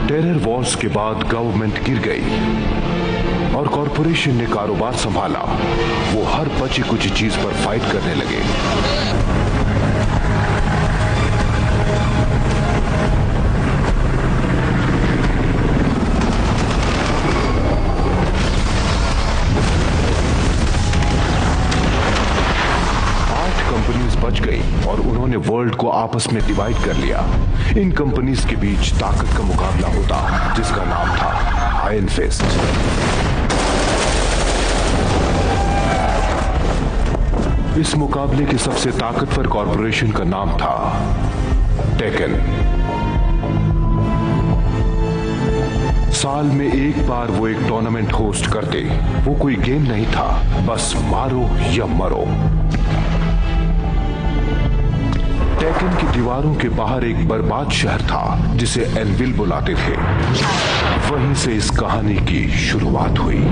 Terror Wars के बाद government गिर गई और कॉरपोरेशन ने कारोबार संभाला। वो हर बची कुछ चीज पर फाइट करने लगे। बच गई और उन्होंने वर्ल्ड को आपस में डिवाइड कर लिया। इन कंपनीज के बीच ताकत का मुकाबला होता जिसका नाम था आयरन फिस्ट। इस मुकाबले के सबसे ताकतवर कॉरपोरेशन का नाम था टेकन। साल में एक बार वो एक टूर्नामेंट होस्ट करते। वो कोई गेम नहीं था, बस मारो या मरो। टेकन की दीवारों के बाहर एक बर्बाद शहर था जिसे एनविल बुलाते थे। वहीं से इस कहानी की शुरुआत हुई।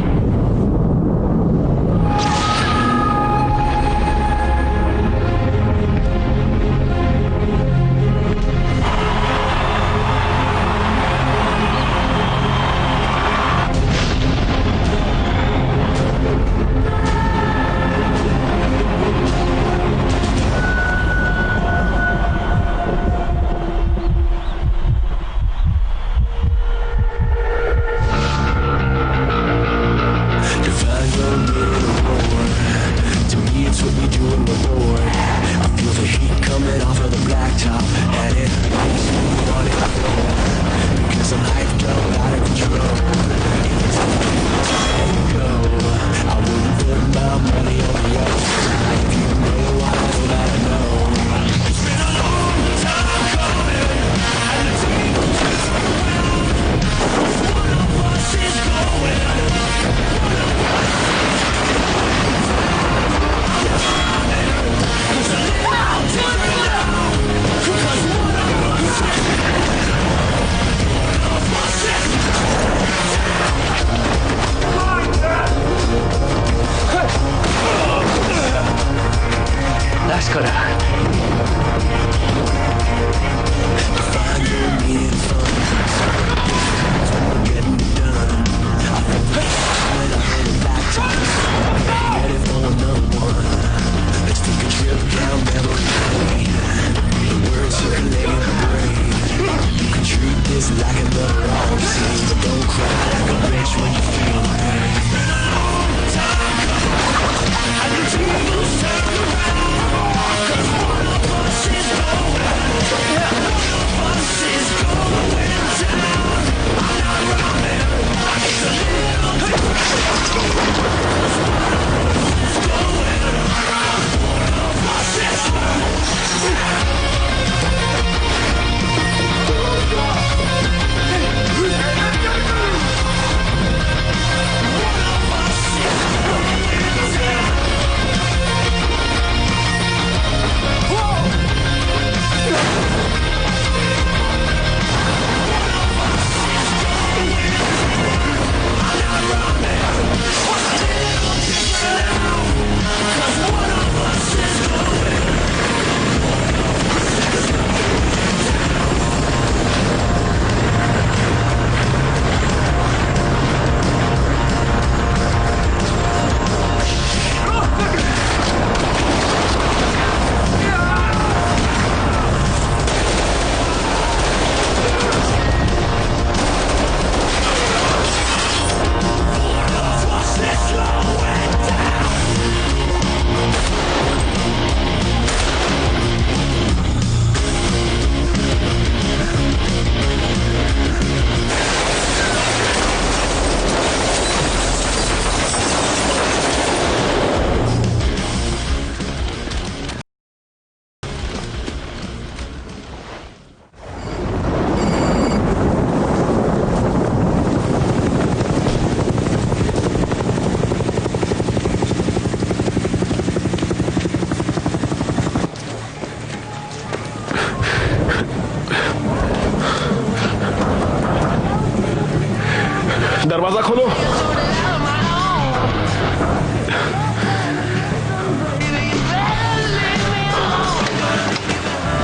दरवाजा खोलो।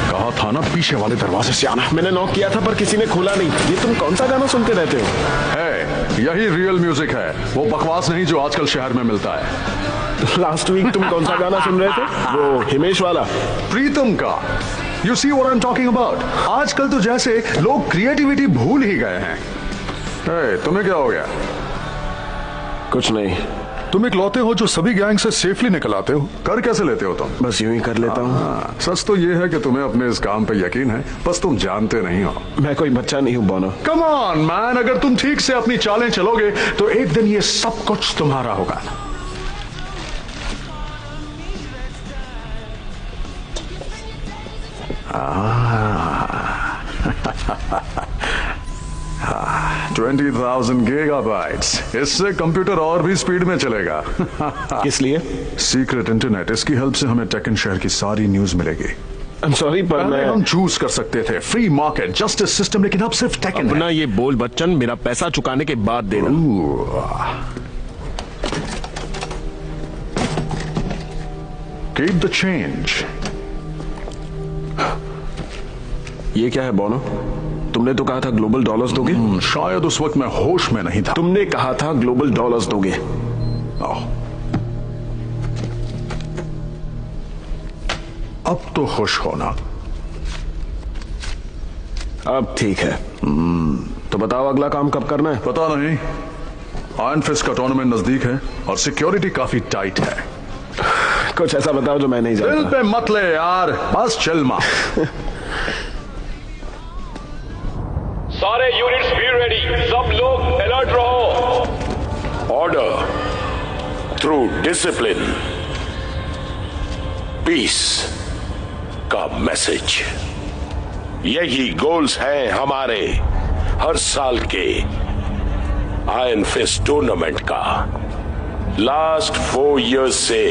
कहा था ना पीछे वाले दरवाजे से आना। मैंने नॉक किया था पर किसी ने खोला नहीं। ये तुम कौन सा गाना सुनते रहते हो? है, यही रियल म्यूजिक है, वो बकवास नहीं जो आजकल शहर में मिलता है। लास्ट वीक तुम कौन सा गाना सुन रहे थे? वो हिमेश वाला, प्रीतम का। You see what I am talking about. आजकल तो जैसे लोग क्रिएटिविटी भूल ही गए हैं। तुम्हें क्या हो गया? कुछ नहीं। तुम इकलौते हो जो सभी गैंग से सेफली निकल आते हो। कर कैसे लेते हो तुम? बस यूं ही कर लेता हूँ। सच तो ये है कि तुम्हें अपने इस काम पे यकीन है, बस तुम जानते नहीं हो। मैं कोई बच्चा नहीं हूँ बोनो। कम ऑन मैन, अगर तुम ठीक से अपनी चालें चलोगे तो एक दिन ये सब कुछ तुम्हारा होगा। $20,000 गीगाबाइट्स। इससे कंप्यूटर और भी स्पीड में चलेगा। किस लिए? Secret internet. इसकी हेल्प से हमें टेकन शहर की सारी न्यूज मिलेगी। I'm sorry पर पहले मैं हम चूज कर सकते थे फ्री मार्केट, जस्टिस सिस्टम, लेकिन अब सिर्फ टेकन अपना ये बोल बच्चन मेरा पैसा चुकाने के बाद देना। Keep the change. ये क्या है बोनो? तुमने तो कहा था ग्लोबल डॉलर्स दोगे। शायद उस वक्त मैं होश में नहीं था। तुमने कहा था ग्लोबल डॉलर्स दोगे। अब तो खुश होना। अब ठीक है। तो बताओ अगला काम कब करना है? पता नहीं। आयरन फिस्ट का टूर्नामेंट नजदीक है और सिक्योरिटी काफी टाइट है। कुछ ऐसा बताओ जो मैं नहीं दिल जानता। पे मत ले यार, बस चिल मार। सारे यूनिट्स बी रेडी, सब लोग अलर्ट रहो। ऑर्डर थ्रू डिसिप्लिन, पीस का मैसेज, यही गोल्स हैं हमारे हर साल के आयरन फिस्ट टूर्नामेंट का। लास्ट 4 इयर्स से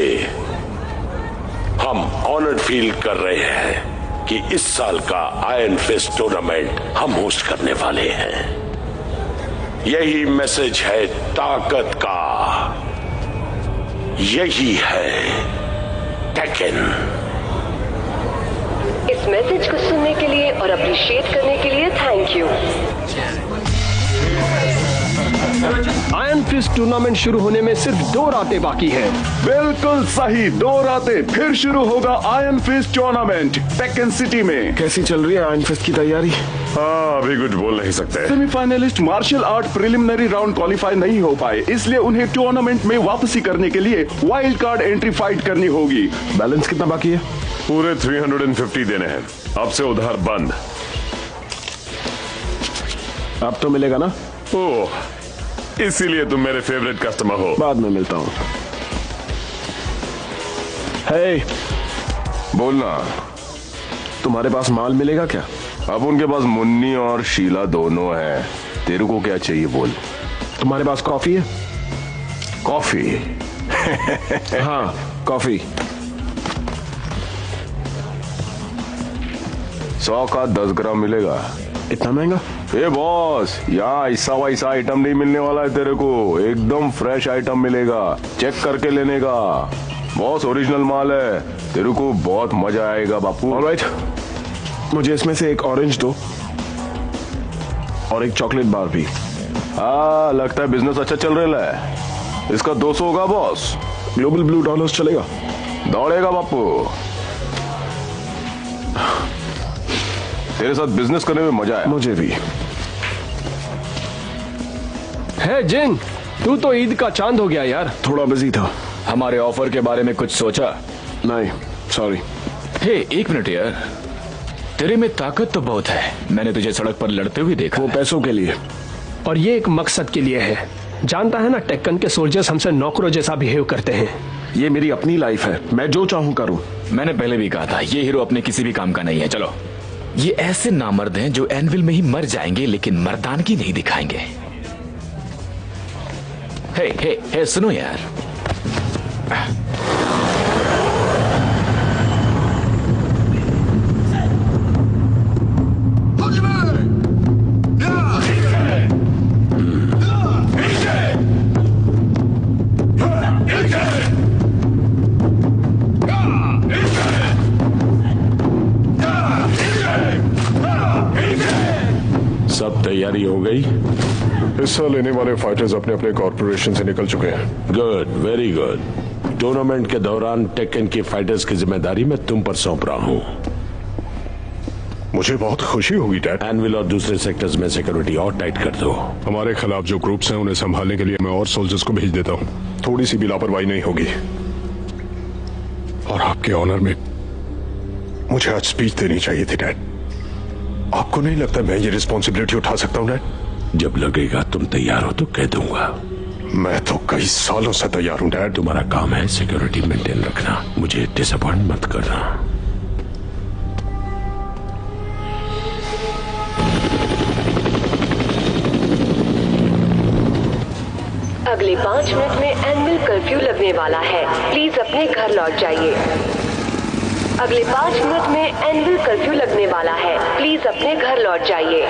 हम ऑनर्ड फील कर रहे हैं कि इस साल का आयरन फिस्ट टूर्नामेंट हम होस्ट करने वाले हैं। यही मैसेज है ताकत का, यही है टेकन। इस मैसेज को सुनने के लिए और अप्रिशिएट करने के लिए thank you. Iron Fist Tournament शुरू होने में सिर्फ 2 रातें बाकी हैं। बिल्कुल सही, 2 रातें फिर शुरू होगा Iron Fist Tournament Tekken City में। कैसी चल रही है आयरन फिस्ट की तैयारी? अभी कुछ बोल नहीं सकते। Semifinalist martial art preliminary round qualify नहीं हो पाए, इसलिए उन्हें टूर्नामेंट में वापसी करने के लिए वाइल्ड कार्ड एंट्री फाइट करनी होगी। बैलेंस कितना बाकी है? पूरे 350 देने हैं। अब से उधार बंद। अब तो मिलेगा ना? ओह, इसीलिए तुम मेरे फेवरेट कस्टमर हो। बाद में मिलता हूँ। हे, बोलना। तुम्हारे पास माल मिलेगा क्या? अब उनके पास मुन्नी और शीला दोनों हैं। तेरे को क्या चाहिए बोल। तुम्हारे पास कॉफी है? कॉफी? हाँ, कॉफी। 100 का 10 ग्राम मिलेगा। इतना महंगा? ए बॉस, यहाँ ऐसा वैसा आइटम नहीं मिलने वाला है तेरे को। एकदम फ्रेश आइटम मिलेगा, चेक करके लेने का। बॉस ओरिजिनल माल है, तेरे को बहुत मजा आएगा बापू। ऑलराइट, मुझे इसमें से एक ऑरेंज दो और एक चॉकलेट बार भी। हाँ, लगता है बिजनेस अच्छा चल रहा है। इसका 200 होगा बॉस। ग्लोबल ब्लू डॉलर्स चलेगा? दौड़ेगा बापू। तेरे साथ बिजनेस करने में मजा है। मुझे भी। है जिन, तू तो ईद का चांद हो गया यार। थोड़ा बिजी था। हमारे ऑफर के बारे में कुछ सोचा? नहीं, सॉरी। हे, 1 मिनट यार, तेरे में ताकत तो बहुत है। मैंने तुझे सड़क पर लड़ते हुए देखा। वो पैसों के लिए, और ये एक मकसद के लिए है। जानता है ना, टेक्कन के सोल्जर्स हमसे नौकरों जैसा बिहेव करते हैं। ये मेरी अपनी लाइफ है, मैं जो चाहूं करूं। मैंने पहले भी कहा था, ये हीरो अपने किसी भी काम का नहीं है। चलो, ये ऐसे नामर्द हैं जो एनविल में ही मर जाएंगे लेकिन मर्दानगी नहीं दिखाएंगे। हे, सुनो यार, सब तैयारी हो गई? हिस्सा लेने वाले फाइटर्स अपने अपने कॉर्पोरेशन से निकल चुके हैं। Good, very good. टूर्नामेंट के दौरान टेक्कन की फाइटर्स की जिम्मेदारी मैं तुम पर सौंप रहा हूँ। मुझे बहुत खुशी होगी डैड। एनविल और दूसरे सेक्टर्स में सिक्योरिटी और टाइट कर दो। हमारे खिलाफ जो ग्रुप्स हैं उन्हें संभालने के लिए मैं और सोल्जर्स को भेज देता हूँ। थोड़ी सी भी लापरवाही नहीं होगी। और आपके ऑनर में मुझे आज स्पीच देनी चाहिए थी डैड। आपको नहीं लगता मैं ये रिस्पॉन्सिबिलिटी उठा सकता हूँ डैड? जब लगेगा तुम तैयार हो तो कह दूंगा। मैं तो कई सालों से तैयार हूँ डैड। तुम्हारा काम है सिक्योरिटी मेंटेन रखना, मुझे डिसअपॉइंट मत करना। अगले 5 मिनट में एनुअल कर्फ्यू लगने वाला है, प्लीज अपने घर लौट जाइए। अगले 5 मिनट में एनुअल कर्फ्यू लगने वाला है, प्लीज अपने घर लौट जाइए।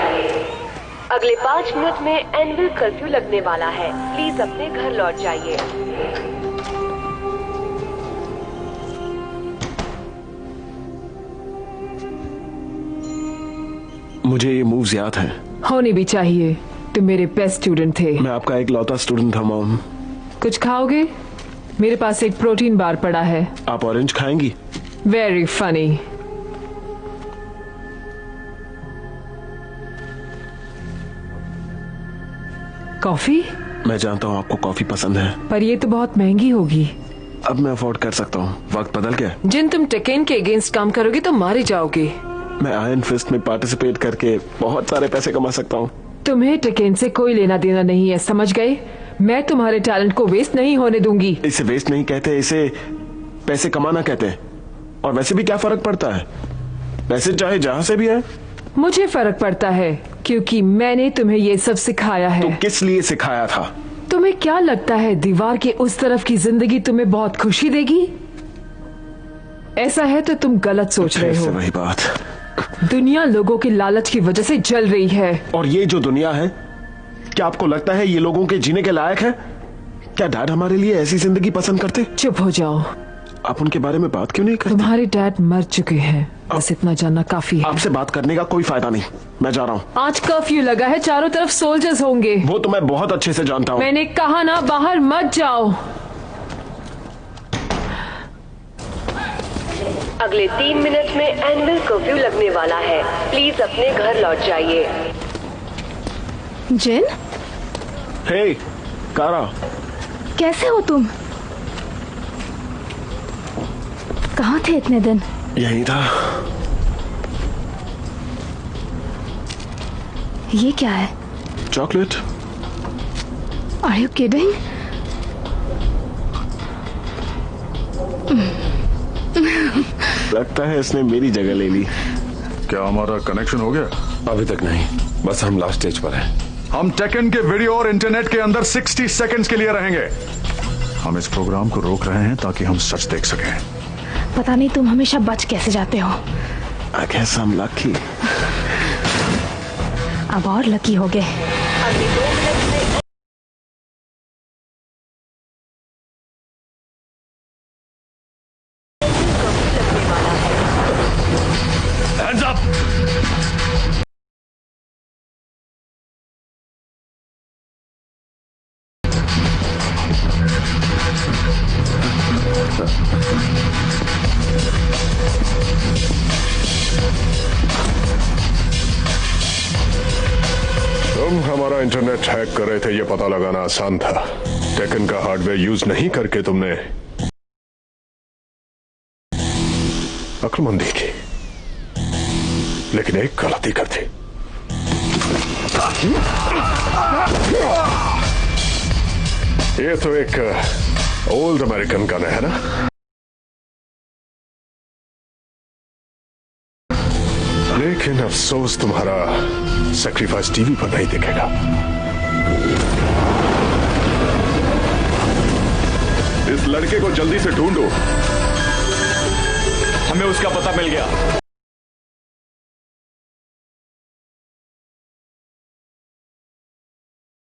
अगले 5 मिनट में एनुअल कर्फ्यू लगने वाला है, प्लीज अपने घर लौट जाइए। मुझे ये मूव्स याद हैं। होने भी चाहिए, तुम मेरे बेस्ट स्टूडेंट थे। मैं आपका एक लौता स्टूडेंट था मॉम। कुछ खाओगे? मेरे पास एक प्रोटीन बार पड़ा है। आप ऑरेंज खाएंगी? Very funny. कॉफी? मैं जानता हूँ आपको कॉफी पसंद है, पर ये तो बहुत महंगी होगी। अब मैं अफोर्ड कर सकता हूँ। वक्त बदल गया। जिन तुम टेकेन के अगेंस्ट काम करोगे तो मारे जाओगे। मैं आयरन फिस्ट में पार्टिसिपेट करके बहुत सारे पैसे कमा सकता हूँ। तुम्हें टेकेन से कोई लेना देना नहीं है, समझ गए? मैं तुम्हारे टैलेंट को वेस्ट नहीं होने दूंगी। इसे वेस्ट नहीं कहते, इसे पैसे कमाना कहते हैं। और वैसे भी क्या फर्क पड़ता है, पैसे चाहे जहाँ से भी है। मुझे फर्क पड़ता है क्योंकि मैंने तुम्हें ये सब सिखाया है। तो किस लिए सिखाया था? तुम्हें क्या लगता है दीवार के उस तरफ की जिंदगी तुम्हें बहुत खुशी देगी? ऐसा है तो तुम गलत सोच रहे हो। वही बात। दुनिया लोगों के लालच की वजह से जल रही है। और ये जो दुनिया है, क्या आपको लगता है ये लोगों के जीने के लायक है? क्या डैड हमारे लिए ऐसी जिंदगी पसंद करते? चुप हो जाओ। आप उनके बारे में बात क्यों नहीं करते? तुम्हारे डैड मर चुके हैं, बस इतना जानना काफी है। आपसे बात करने का कोई फायदा नहीं, मैं जा रहा हूँ। आज कर्फ्यू लगा है, चारों तरफ सोल्जर्स होंगे। वो तो मैं बहुत अच्छे से जानता हूँ। मैंने कहा ना, बाहर मत जाओ। अगले 3 मिनट में एनुअल कर्फ्यू लगने वाला है, प्लीज अपने घर लौट जाइए। जिन, हे कारा, कैसे हो तुम? कहाँ थे इतने दिन? यही था। ये क्या है? चॉकलेट। Are you kidding? लगता है इसने मेरी जगह ले ली। क्या हमारा कनेक्शन हो गया? अभी तक नहीं, बस हम लास्ट स्टेज पर हैं। हम टेकन के वीडियो और इंटरनेट के अंदर 60 सेकंड्स के लिए रहेंगे। हम इस प्रोग्राम को रोक रहे हैं ताकि हम सच देख सकें। पता नहीं तुम हमेशा बच कैसे जाते हो। I guess I'm lucky. अब और लकी हो गए। अगले 2 मिनट में लगने वाला है। Hands up! तुम हमारा इंटरनेट हैक कर रहे थे, ये पता लगाना आसान था। टेकन का हार्डवेयर यूज नहीं करके तुमने अक्लमंदी की, लेकिन एक गलती कर दी। ये तो एक ओल्ड अमेरिकन गन है ना? लेकिन अफसोस तुम्हारा सैक्रिफाइस टीवी पर नहीं दिखेगा। इस लड़के को जल्दी से ढूंढो। हमें उसका पता मिल गया।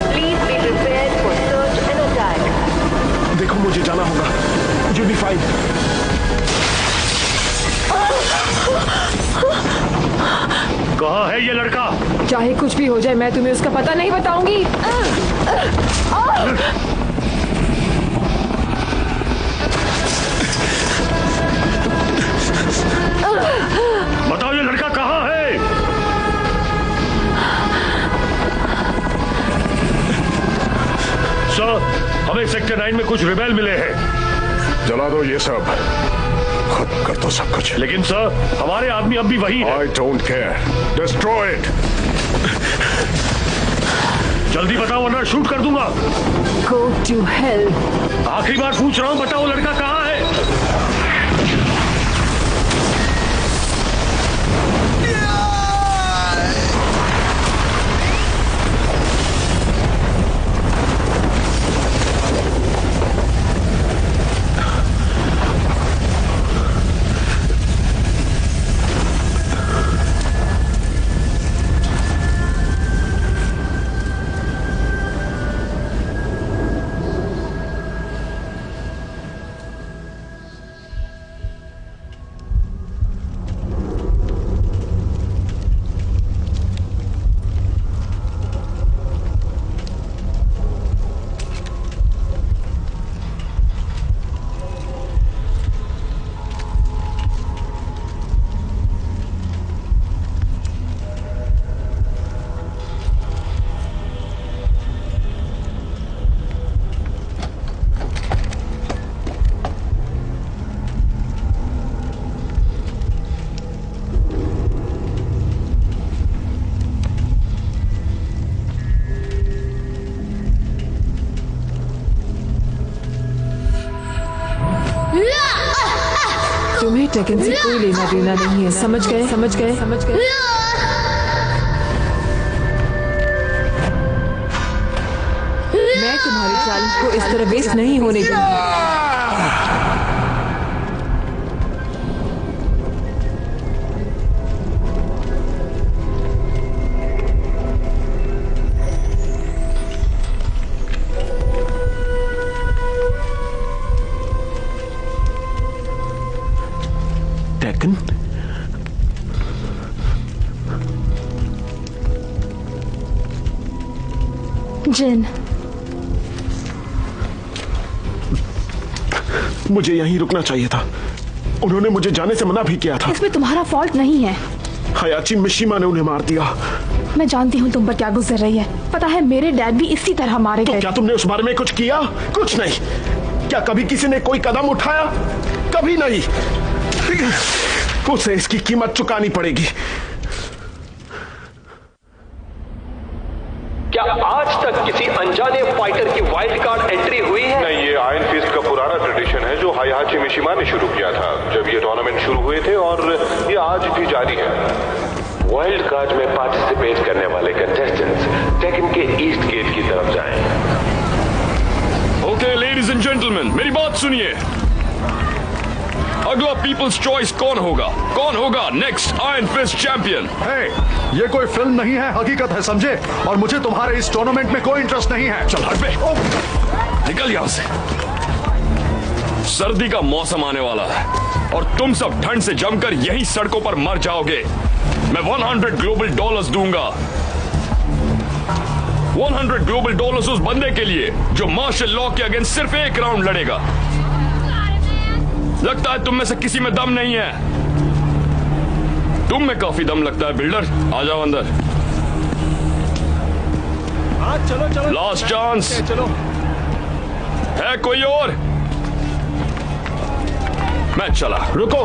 Please be prepared for search and attack. देखो मुझे जाना होगा। You be fine. कहाँ है ये लड़का? चाहे कुछ भी हो जाए मैं तुम्हें उसका पता नहीं बताऊंगी। बताओ ये लड़का कहाँ है? सर, हमें सेक्टर 9 में कुछ रिबेल मिले हैं। जला दो ये सब, खत्म कर दो सब कुछ। लेकिन सर, हमारे आदमी अब भी वही है। I don't care. Destroy it. जल्दी बताओ वरना शूट कर दूंगा। Go to hell. आखिरी बार पूछ रहा हूँ, बताओ लड़का कहाँ है? तुम्हें टेकन से कोई लेना देना नहीं है, समझ गए? समझ गए? समझ गए? मैं तुम्हारी चाल को इस तरह वेस्ट नहीं होने दूंगी। टेकन? जिन, मुझे यहीं रुकना चाहिए था। उन्होंने मुझे जाने से मना भी किया था। इसमें तुम्हारा फॉल्ट नहीं है। हयाची मिशिमा ने उन्हें मार दिया। मैं जानती हूँ तुम पर क्या गुजर रही है। पता है मेरे डैड भी इसी तरह मारे गए। क्या तुमने उस बारे में कुछ किया? कुछ नहीं। क्या कभी किसी ने कोई कदम उठाया? कभी नहीं। उसे इसकी कीमत चुकानी पड़ेगी। क्या आज तक किसी अनजाने फाइटर की वाइल्ड कार्ड एंट्री हुई है? नहीं, ये आयरन फिस्ट का पुराना ट्रेडिशन है जो हायाची मिशिमा ने शुरू किया था जब ये टूर्नामेंट शुरू हुए थे, और ये आज भी जारी है। वाइल्ड कार्ड में पार्टिसिपेट करने वाले कंटेस्टेंट्स टेकन के ईस्ट गेट की तरफ जाएं। ओके लेडीज एंड जेंटलमैन, मेरी बात सुनिए। अगला पीपल्स चॉइस कौन होगा? कौन होगा नेक्स्ट आयरन फिस्ट चैंपियन? ये कोई फिल्म नहीं है, हकीकत है, समझे? और मुझे तुम्हारे इस टूर्नामेंट में कोई इंटरेस्ट नहीं है। चल हट बे, निकल यहां से। सर्दी का मौसम आने वाला है और तुम सब ठंड से जमकर यहीं सड़कों पर मर जाओगे। मैं 100 ग्लोबल डॉलर्स दूंगा। 100 ग्लोबल डॉलर्स उस बंदे के लिए जो मार्शल लॉ के अगेंस्ट सिर्फ एक राउंड लड़ेगा। लगता है तुम में से किसी में दम नहीं है। तुम में काफी दम लगता है बिल्डर, आ जाओ अंदर। चलो चलो, लास्ट चांस। चलो। है कोई और? मैं चला। रुको,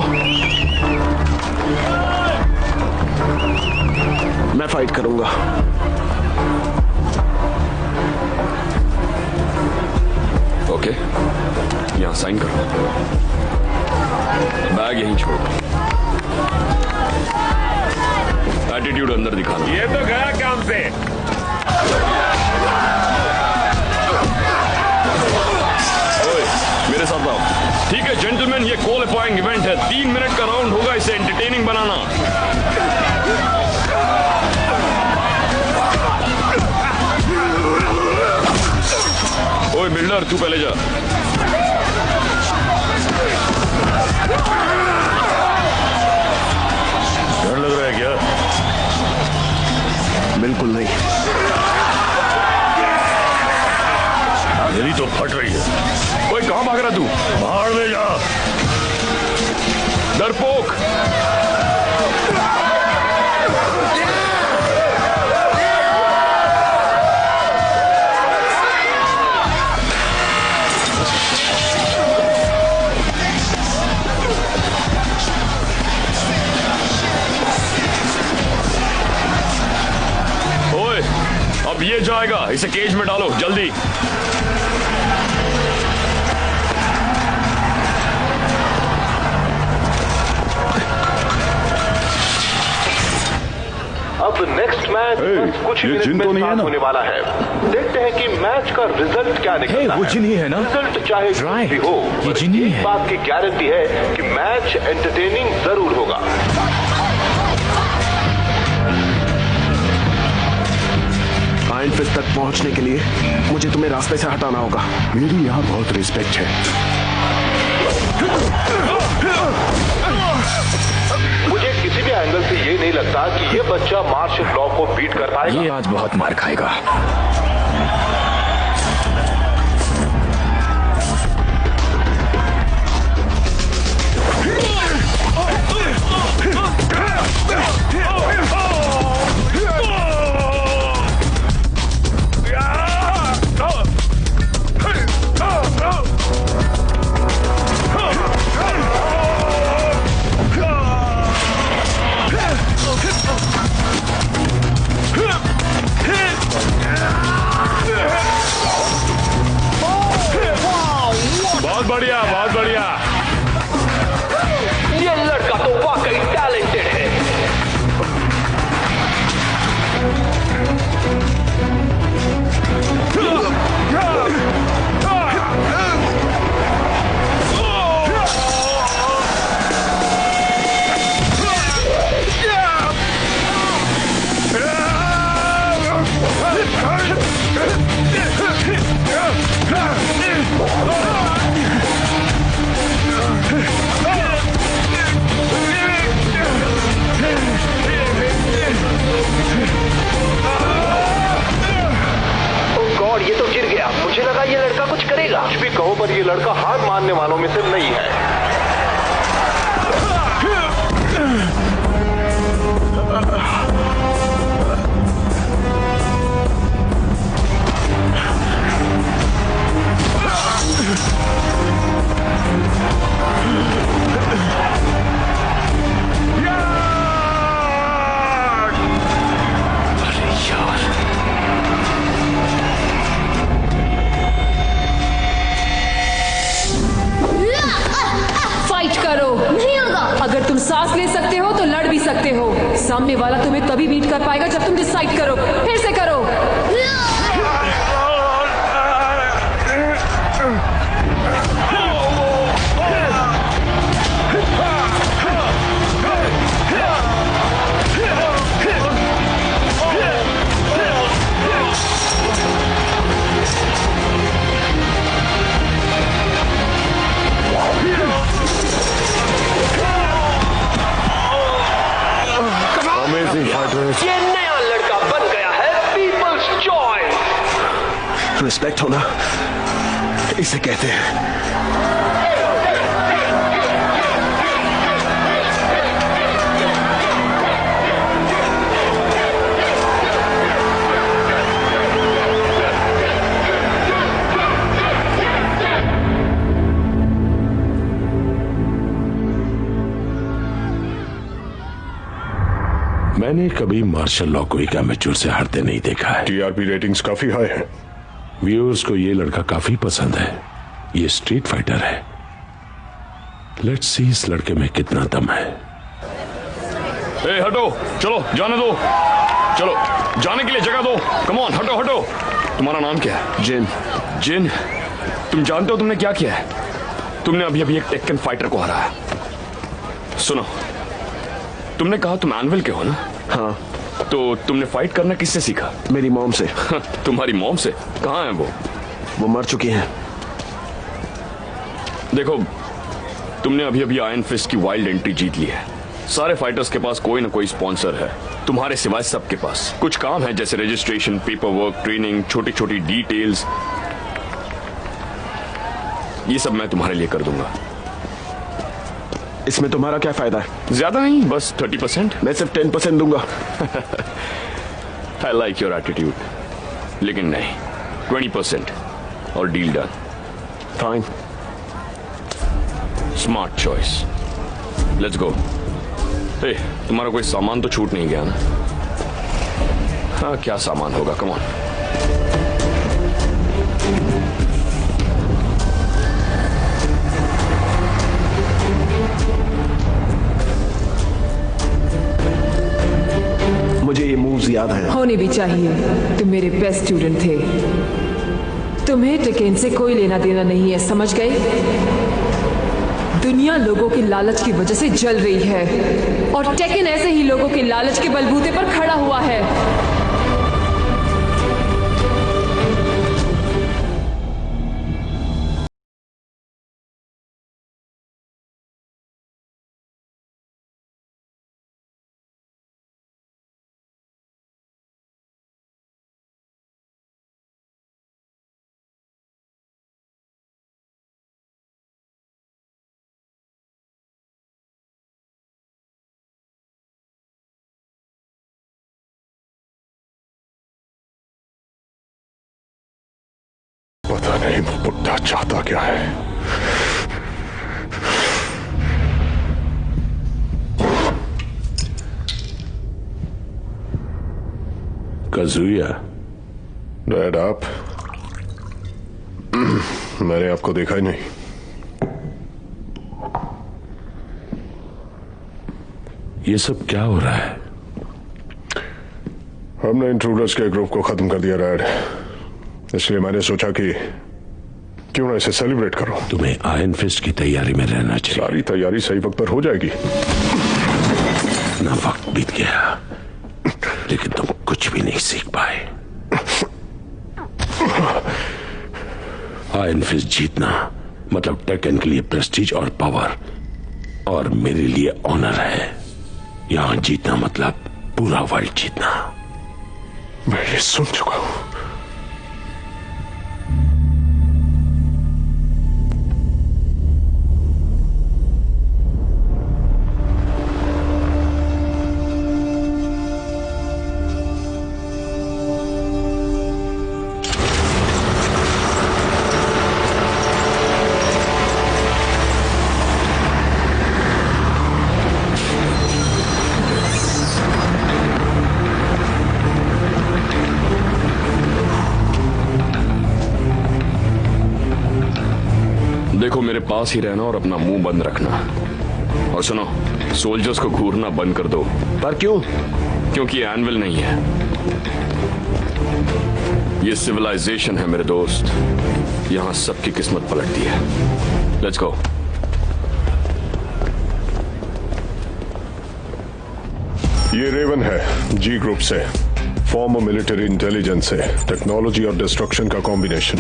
मैं फाइट करूंगा। ओके, यहां साइन करो। बैग यहीं छोड़ो। एटीट्यूड अंदर दिखाना। ये तो गया काम से। ओए, मेरे साथ आओ। ठीक है जेंटलमैन, ये क्वालिफाइंग इवेंट है। 3 मिनट का राउंड होगा, इसे एंटरटेनिंग बनाना। ओए बिल्डर, तू पहले जा। डर लग रहा है क्या? मेरी तो फट रही है। ओए कहां भाग रहा तू? बाहर में जा। डरपोक। ओए अब ये जाएगा, इसे केज में डालो जल्दी। अब नेक्स्ट मैच बस कुछ ही मिनट में स्टार्ट होने वाला है। देखते हैं कि मैच का रिजल्ट क्या निकलता है। वो जिन ही है ना? रिजल्ट चाहे कुछ भी हो, ये जिन ही है। इस बात की गारंटी है कि मैच एंटरटेनिंग जरूर होगा। आयरन फिस्ट तक पहुंचने के लिए मुझे तुम्हें रास्ते से हटाना होगा। मेरी यहाँ बहुत रिस्पेक्ट है। मुझे किसी भी एंगल से ये नहीं लगता कि ये बच्चा मार्शल लॉ को बीट कर पाएगा। ये आज बहुत मार खाएगा। बहुत बढ़िया, बहुत बढ़िया। ये लड़का तो वाकई टैलेंटेड है। ये तो गिर गया। मुझे लगा ये लड़का कुछ करेगा। कुछ भी कहो पर ये लड़का हार मानने वालों में से नहीं है। अगर तुम सांस ले सकते हो तो लड़ भी सकते हो। सामने वाला तुम्हें तभी बीट कर पाएगा जब तुम डिसाइड करो। फिर से करो। ये नया लड़का बन गया है पीपल्स चॉइस। रिस्पेक्ट होना इसे कहते हैं। मैंने कभी मार्शल लॉ को एक एमेच्योर से हारते नहीं देखा है। टीआरपी रेटिंग्स काफी हाई है। व्यूअर्स को ये लड़का काफी पसंद है। ये स्ट्रीट फाइटर है। लेट्स सी इस लड़के में कितना दम है। ए, हटो, चलो जाने दो। चलो जाने के लिए जगह दो। कम ऑन, हटो हटो। तुम्हारा नाम क्या है? जिन। जिन, तुम जानते हो तुमने क्या किया है? तुमने अभी अभी एक टेक्कन फाइटर को हराया। सुनो, तुमने कहा तुम एनविल के हो ना? हाँ। तो तुमने फाइट करना किससे सीखा? मेरी मॉम से। तुम्हारी मॉम से? कहाँ है वो? वो मर चुकी हैं। देखो, तुमने अभी अभी आयरन फिस्ट की वाइल्ड एंट्री जीत ली है। सारे फाइटर्स के पास कोई ना कोई स्पॉन्सर है। तुम्हारे सिवाय सबके पास कुछ काम है, जैसे रजिस्ट्रेशन, पेपर वर्क, ट्रेनिंग, छोटी छोटी डिटेल्स। ये सब मैं तुम्हारे लिए कर दूंगा। इसमें तुम्हारा क्या फायदा है? ज्यादा नहीं, बस 30%। मैं सिर्फ 10% दूंगा। आई लाइक योर एटीट्यूड, लेकिन नहीं, 20% और deal done. Fine. Smart choice. Let's go. तुम्हारा कोई सामान तो छूट नहीं गया ना? हाँ, क्या सामान होगा? Come on. मुझे ये मूव्स याद है। होने भी चाहिए, तुम मेरे बेस्ट स्टूडेंट थे। तुम्हें टेकेन से कोई लेना देना नहीं है, समझ गए? दुनिया लोगों के लालच की वजह से जल रही है और टेकेन ऐसे ही लोगों के लालच के बलबूते पर खड़ा हुआ है। पता नहीं बुड्ढा चाहता क्या है। काजुया, डैड आप? मैंने आपको देखा ही नहीं। ये सब क्या हो रहा है? हमने इंट्रूडर्स के ग्रुप को खत्म कर दिया डैड, इसलिए मैंने सोचा कि क्यों ना इसे सेलिब्रेट करो। तुम्हें आयरन फिस्ट की तैयारी में रहना चाहिए। सारी तैयारी सही वक्त पर हो जाएगी। ना वक्त बीत गया, लेकिन तुम कुछ भी नहीं सीख पाए। आयरन फिस्ट जीतना मतलब टेकन के लिए प्रेस्टीज और पावर, और मेरे लिए ऑनर है। यहां जीतना मतलब पूरा वर्ल्ड जीतना। मैं ये सुन चुका हूं। देखो, मेरे पास ही रहना और अपना मुंह बंद रखना। और सुनो, सोल्जर्स को घूरना बंद कर दो। पर क्यों? क्योंकि ये एनविल नहीं है, ये सिविलाइजेशन है मेरे दोस्त। यहां सबकी किस्मत पलटती है। Let's go. ये रेवन है, जी ग्रुप से। फॉर्मर मिलिट्री इंटेलिजेंस है, टेक्नोलॉजी और डिस्ट्रक्शन का कॉम्बिनेशन।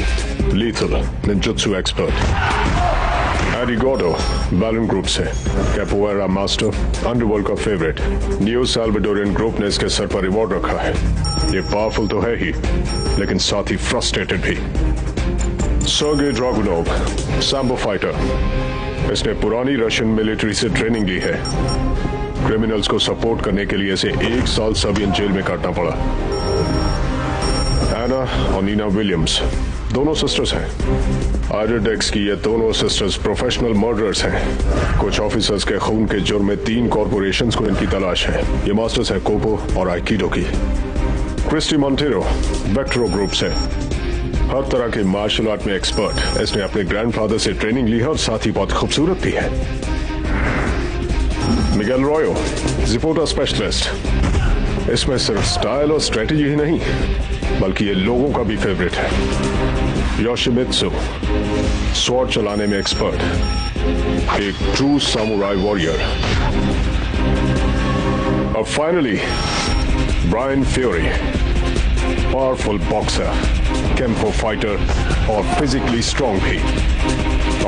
Lethal ninjutsu expert. एरिगोडो बैलन ग्रुप से, कैपोएरा मास्टर, अंडरवर्ल्ड का फेवरेट। न्यू साल्वाडोरियन ग्रुप ने इसके सर पर रिवॉर्ड रखा है। ये पावरफुल तो है ही, लेकिन साथ ही फ्रस्ट्रेटेड भी। Sergei Dragunov, sambo fighter. इसने पुरानी रशियन मिलिट्री से ट्रेनिंग ली है। क्रिमिनल्स को सपोर्ट करने के लिए इसे 1 साल सबियन जेल में काटना पड़ा। एना और नीना विलियम्स दोनों सिस्टर्स हैं। आयरडेक्स की ये दोनों सिस्टर्स प्रोफेशनल मर्डरर्स हैं। कुछ ऑफिसर्स के खून के जुर्म में 3 कॉर्पोरेशंस को इनकी तलाश है। ये मास्टर्स है कोपो और आइकिडो की। क्रिस्टी मॉन्टेरो वेक्टरो ग्रुप से, हर तरह के मार्शल आर्ट में एक्सपर्ट। इसने अपने ग्रैंडफादर से ट्रेनिंग ली है और साथ ही बहुत खूबसूरत भी है। मिगेल रॉयो जिपोटा स्पेशलिस्ट। इसमें सिर्फ स्टाइल और स्ट्रेटेजी ही नहीं, बल्कि ये लोगों का भी फेवरेट है। योशिमित्सु स्वॉर्ड चलाने में एक्सपर्ट, एक ट्रू सामुराई वॉरियर। और finally Bryan Fury, powerful boxer, kempo fighter और फिजिकली स्ट्रांग भी।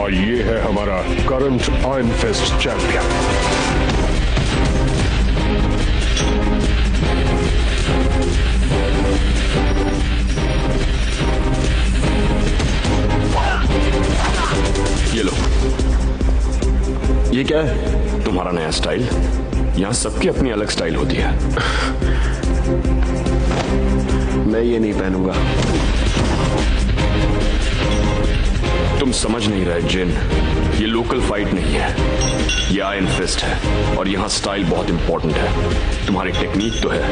और ये है हमारा करंट आयरन फिस्ट चैंपियन। क्या है? तुम्हारा नया स्टाइल। यहाँ सबकी अपनी अलग स्टाइल होती है। मैं ये नहीं पहनूंगा। तुम समझ नहीं रहे जिन, ये लोकल फाइट नहीं है, ये आयरन फिस्ट है और यहाँ स्टाइल बहुत इंपॉर्टेंट है। तुम्हारी टेक्निक तो है,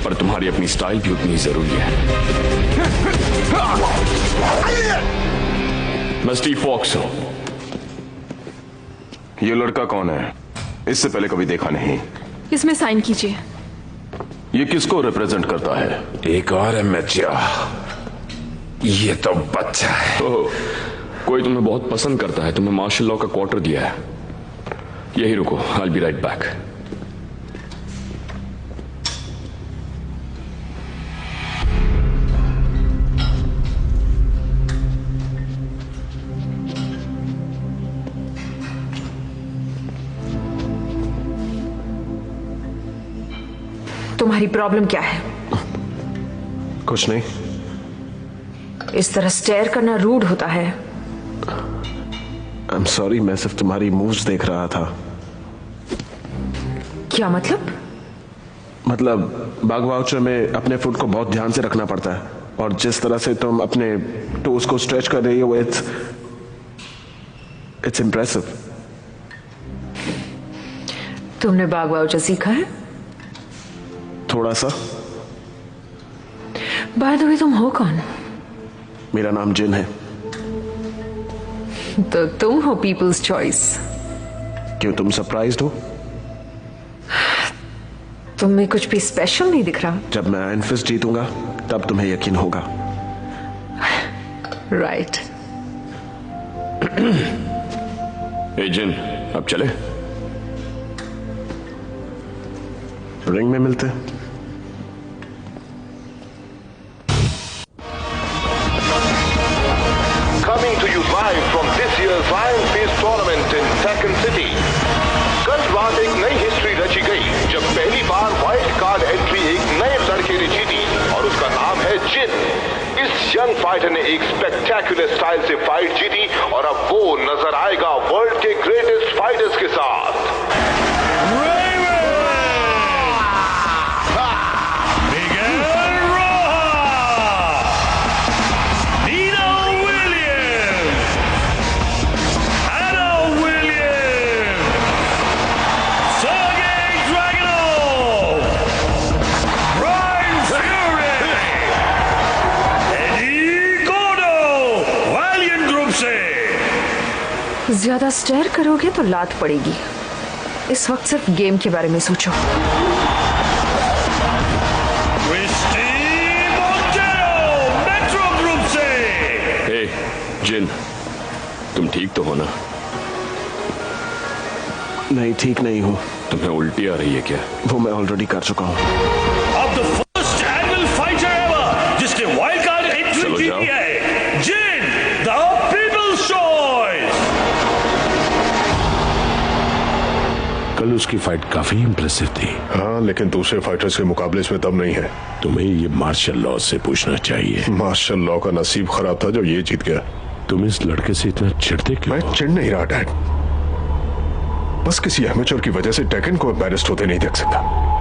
पर तुम्हारी अपनी स्टाइल भी उतनी जरूरी है। मैं स्टीव फॉक्स हूं। ये लड़का कौन है? इससे पहले कभी देखा नहीं। इसमें साइन कीजिए। ये किसको रिप्रेजेंट करता है? एक और है मैचिया, ये तो बच्चा है। कोई तुम्हें बहुत पसंद करता है, तुम्हें मार्शल लॉ का क्वार्टर दिया है। यही रुको, I'll be right back। तुम्हारी प्रॉब्लम क्या है? कुछ नहीं। इस तरह स्टेयर करना रूड होता है। I'm sorry, मैं सिर्फ तुम्हारी मूव्स देख रहा था। क्या मतलब? मतलब बाग वाउचर में अपने फुट को बहुत ध्यान से रखना पड़ता है, और जिस तरह से तुम अपने टोज को स्ट्रेच कर रही हो, इट्स इम्प्रेसिव। तुमने बाग वाउचर सीखा है? थोड़ा सा। बाय द वे, तुम हो कौन? मेरा नाम जिन है। तो तुम हो पीपल्स चॉइस। क्यों, तुम सरप्राइज्ड हो? तुम्हें कुछ भी स्पेशल नहीं दिख रहा। जब मैं आयरन फिस्ट जीतूंगा तब तुम्हें यकीन होगा। राइट। ए जिन, अब चले? रिंग में मिलते हैं। Coming to you live from this year's Iron Fist tournament in Tekken City। कल रात एक नई हिस्ट्री रची गई जब पहली बार वाइल्ड कार्ड एंट्री एक नए लड़के ने जीती और उसका नाम है जिन। इस यंग फाइटर ने एक स्पेक्टेकुलर स्टाइल से फाइट जीती और अब वो नजर आएगा वर्ल्ड के ग्रेटेस्ट फाइटर्स के साथ। ज्यादा स्टेयर करोगे तो लात पड़ेगी। इस वक्त सिर्फ गेम के बारे में सोचो। हे जिन, तुम ठीक तो हो ना? नहीं, ठीक नहीं हूँ। तुम्हें उल्टी आ रही है क्या? वो मैं ऑलरेडी कर चुका हूँ। अब the first annual fighter ever जिसने वाइल्ड कार्ड एंट्री जीती है, जिन द पीपल्स चॉइस। कल उसकी फाइट काफी इंप्रेसिव थी। हाँ, लेकिन दूसरे फाइटर्स के मुकाबले इसमें दम नहीं है। तुम्हें ये मार्शल लॉ से पूछना चाहिए। मार्शल लॉ का नसीब खराब था जो ये जीत गया। तुम इस लड़के से इतना चिढ़ते क्यों? मैं चिढ़ नहीं रहा डैड, बस किसी एमेच्योर की वजह से टेकन को एम्बैरेस्ड होते नहीं देख सकता।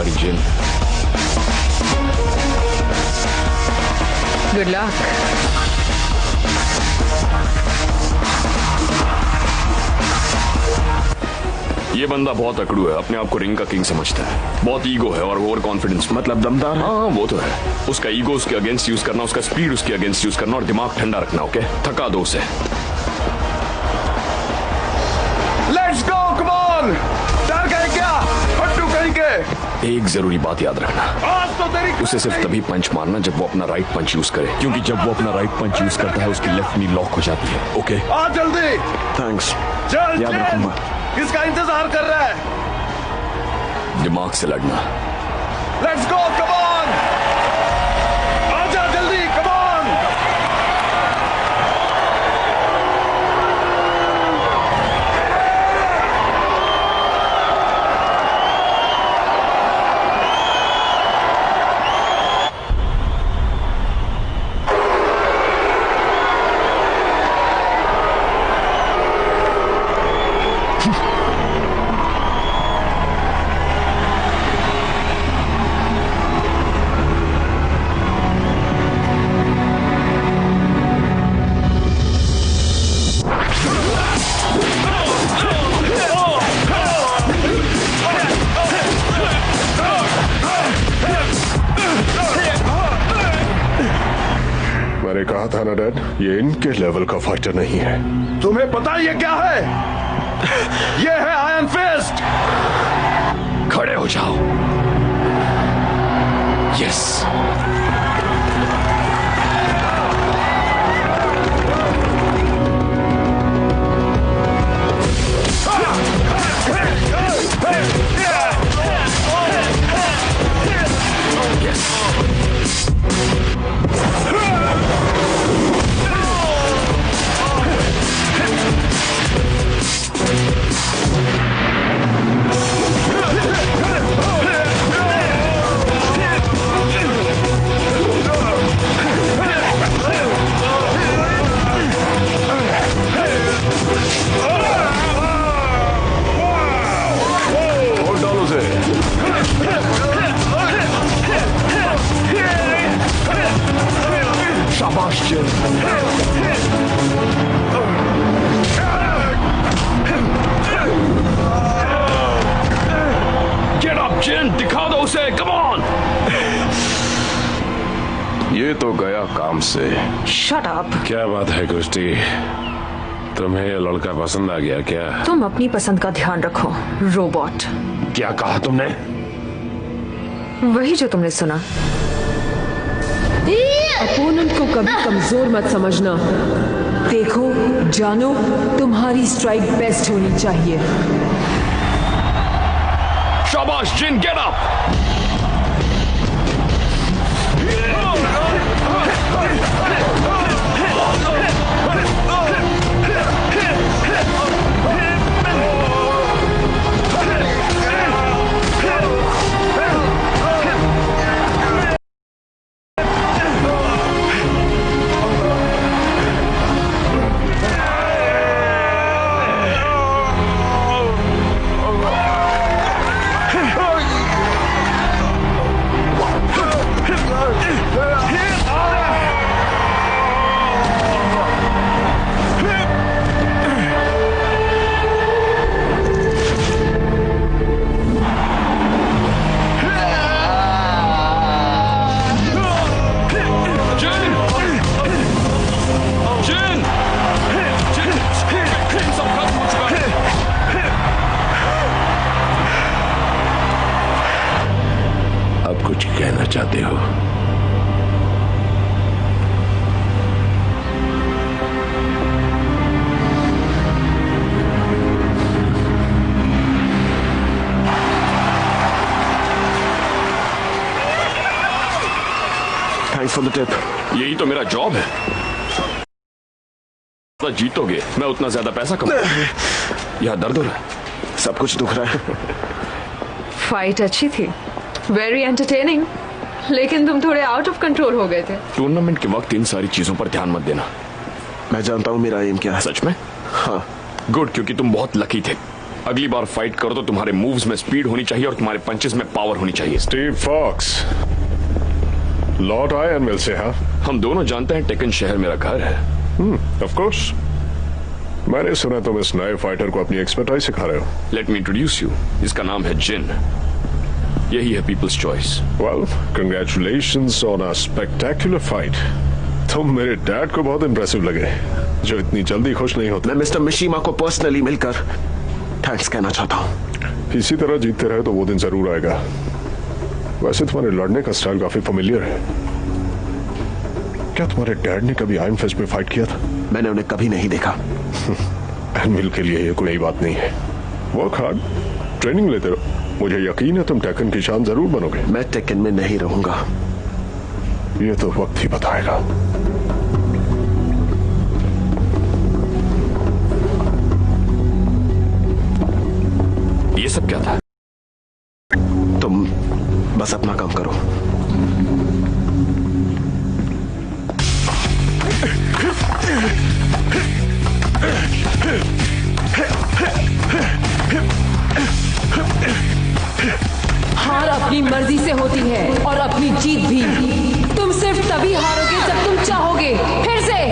हमारी जिन। Good luck. ये बंदा बहुत अकड़ू है, अपने आप को रिंग का किंग समझता है, बहुत ईगो है और ओवर कॉन्फिडेंस। मतलब दमदार। हाँ वो तो है। उसका ईगो उसके अगेंस्ट यूज करना, उसका स्पीड उसके अगेंस्ट यूज करना और दिमाग ठंडा रखना। ओके, थका दो उसे। Let's go, come on. डर गए क्या फट्टू कहीं के? एक जरूरी बात याद रखना, आज तो तेरी उसे सिर्फ तभी पंच मारना जब वो अपना राइट पंच यूज करे, क्योंकि जब वो अपना राइट पंच यूज करता है उसकी लेफ्ट नी लॉक हो जाती है। ओके, आ जल्दी। थैंक्स, चल याद रखूंगा। किसका इंतजार कर रहा है? दिमाग से लड़ना। Let's go, come on. आजा जल्दी, कम ऑन। मैंने कहा था ना डैड, ये इनके लेवल का फाइटर नहीं है। तुम्हें पता ये क्या है? ये है आयरन फिस्ट। खड़े हो जाओ। यस। शाबाश जिन। गेट अप जिन, दिखा दो उसे, कम ऑन। ये तो गया काम से। Shut up. क्या बात है क्रिस्टी, तुम्हें ये लड़का पसंद आ गया क्या? तुम अपनी पसंद का ध्यान रखो, रोबोट। क्या कहा तुमने? वही जो तुमने सुना। अपोनेंट को कभी कमजोर मत समझना। देखो जानो, तुम्हारी स्ट्राइक बेस्ट होनी चाहिए। शाबाश जिन, गेट अप। कुछ कहना चाहते हो? Thanks for the tip. यही तो मेरा जॉब है। जीतोगे मैं उतना ज्यादा पैसा कमाऊंगा। यह दर्द हो रहा है, सब कुछ दुख रहा है। फाइट अच्छी थी, वेरी एंटरटेनिंग, लेकिन तुम थोड़े आउट ऑफ कंट्रोल हो गए थे। टूर्नामेंट के वक्त इन सारी चीजों पर ध्यान मत देना। मैं जानता हूँ मेरा एम क्या है। सच में? हाँ। गुड, क्योंकि तुम बहुत लकी थे। अगली बार फाइट करो तो तुम्हारे मूव्स में स्पीड होनी चाहिए और तुम्हारे पंचेस में पावर होनी चाहिए। स्टीव फॉक्स, लॉर्ड आयरनविल से। हाँ, हम दोनों जानते हैं टेकन शहर मेरा घर है। Of course. मैंने सुना तुम इस नए फाइटर को अपनी एक्सपर्टाइज सिखा रहे हो। Let me introduce you. इसका नाम है जिन। यही है people's choice. Well, congratulations on a spectacular fight. तुम मेरे डैड को बहुत इंप्रेसिव लगे, जो इतनी जल्दी खुश नहीं होते। मैं मिस्टर मिशीमा को पर्सनली मिलकर थैंक्स कहना चाहता हूँ। इसी तरह जीतते रहे तो वो दिन जरूर आएगा। वैसे तुम्हारे लड़ने का स्टाइल काफी फेमिलियर है। क्या तुम्हारे डैड ने कभी आयरन फिस्ट में फाइट किया था? मैंने उन्हें कभी नहीं देखा। एनविल के लिए ये कोई नई बात नहीं है। वर्क हार्ड, ट्रेनिंग लेते रहो। मुझे यकीन है तुम टेकन की शान जरूर बनोगे। मैं टेकन में नहीं रहूंगा। ये तो वक्त ही बताएगा। ये सब क्या था? तुम बस अपना काम करो। हार अपनी मर्जी से होती है और अपनी जीत भी। तुम सिर्फ तभी हारोगे जब तुम चाहोगे। फिर से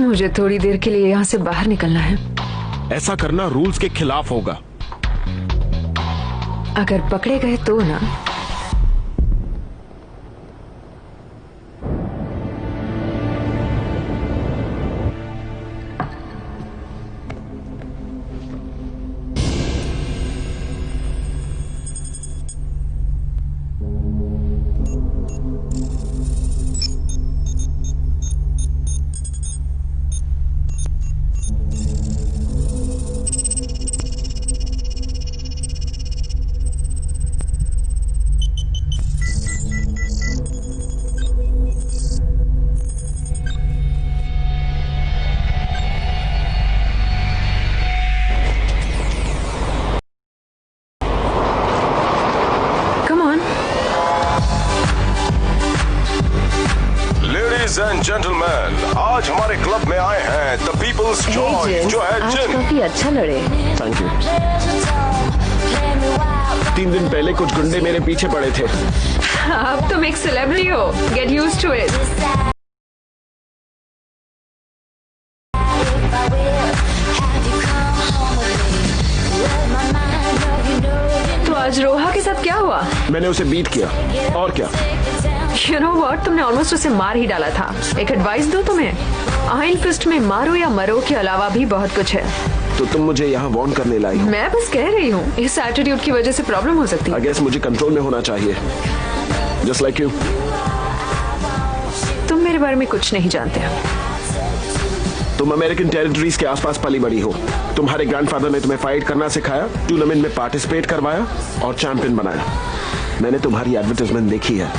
मुझे थोड़ी देर के लिए यहाँ से बाहर निकलना है। ऐसा करना रूल्स के खिलाफ होगा। अगर पकड़े गए तो ना। एंड जेंटलमैन, आज हमारे क्लब में आए हैं द पीपल्स चॉइस, जो है जिन। काफी अच्छा लड़े। Thank you. 3 दिन पहले कुछ गुंडे मेरे पीछे पड़े थे। अब तुम एक सेलिब्रिटी हो। Get used to it. तो आज रोहा के साथ क्या हुआ? मैंने उसे बीट किया। और क्या? You know what? तुमने ऑलमोस्ट उसे मार ही डाला था। एक एडवाइस दो तुम्हें। आयरन फिस्ट में मारो या मरो के अलावा भी बहुत कुछ है। तो तुम मुझे यहाँ वार्न करने लाई हो? मैं बस कह रही हूँ, इस एटीट्यूड की वजह से प्रॉब्लम हो सकती है। I guess मुझे कंट्रोल में होना चाहिए। Just like you। तुम मेरे बारे में कुछ नहीं जानते। तुम अमेरिकन टेरिटरीज के आसपास पली बड़ी हो। तुम्हारे ग्रैंडफादर ने तुम्हें फाइट करना सिखाया, टूर्नामेंट में पार्टिसिपेट करवाया और चैंपियन बनाया। मैंने तुम्हारी एडवर्टाइजमेंट देखी है,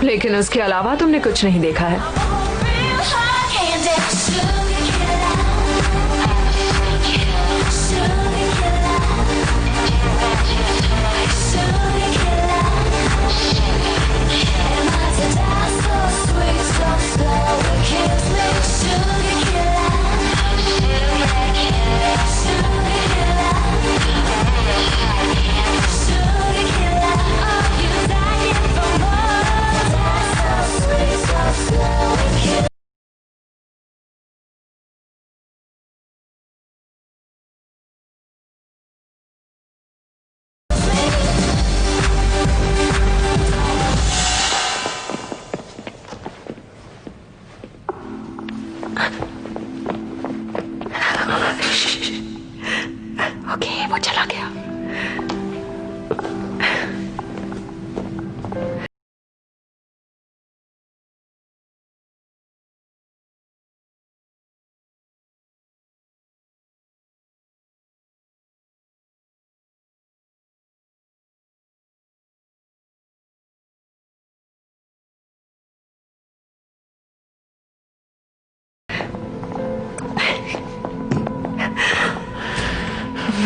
लेकिन उसके अलावा तुमने कुछ नहीं देखा है। Slow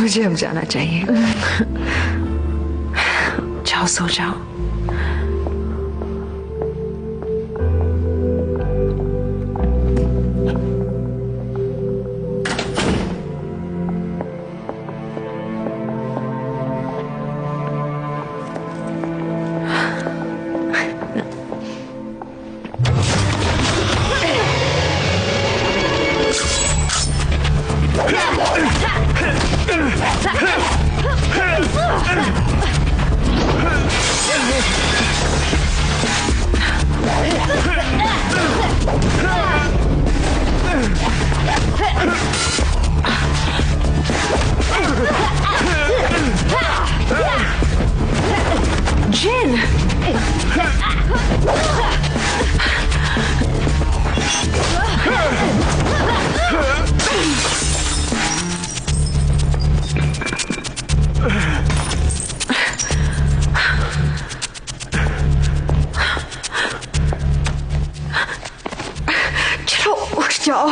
मुझे अब जाना चाहिए। जाओ सो जाओ। जिन! चलो उठ जाओ।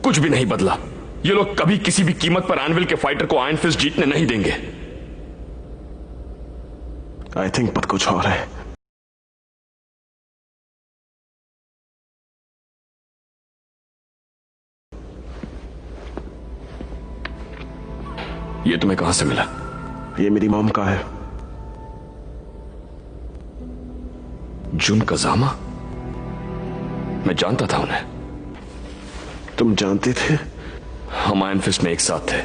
कुछ भी नहीं बदला। ये लोग कभी किसी भी कीमत पर एनविल के फाइटर को आयरन फिस्ट जीतने नहीं देंगे। आई थिंक बात कुछ और है। ये तुम्हें कहां से मिला? ये मेरी मॉम का है। जुन कजामा? मैं जानता था उन्हें। तुम जानते थे? हम आयरन फिस्ट में एक साथ थे।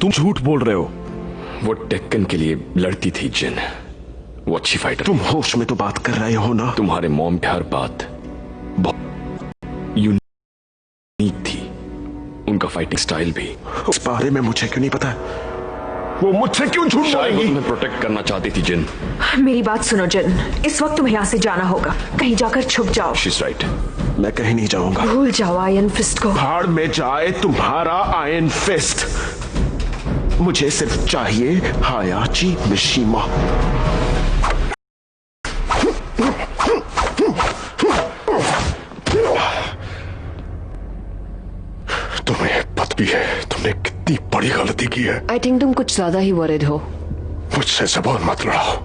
तुम झूठ बोल रहे हो। वो टेक्कन के लिए लड़ती थी जिन। वो अच्छी फाइटर। तुम होश में तो बात कर रहे हो ना? तुम्हारे मॉम की हर बात बहुत यूनिक थी। उनका फाइटिंग स्टाइल भी। उस बारे में मुझे क्यों नहीं पता? वो मुझसे क्यों झूठ बोलेगी? तुम्हें प्रोटेक्ट करना चाहती थी जिन। मेरी बात सुनो जिन, इस वक्त तुम्हें यहाँ से जाना होगा। कहीं जाकर छुप जाओ। She's right. मैं कहीं नहीं जाऊंगा। भूल जाओ आयरन फिस्ट को। भाड़ में जाए तुम्हारा आयरन फिस्ट। मुझे सिर्फ चाहिए हायाची मिशिमा। तुम्हें पता भी है तुमने कितनी बड़ी गलती की है। आई थिंक तुम कुछ ज्यादा ही वरिड हो। मुझसे जबान मत लड़ाओ।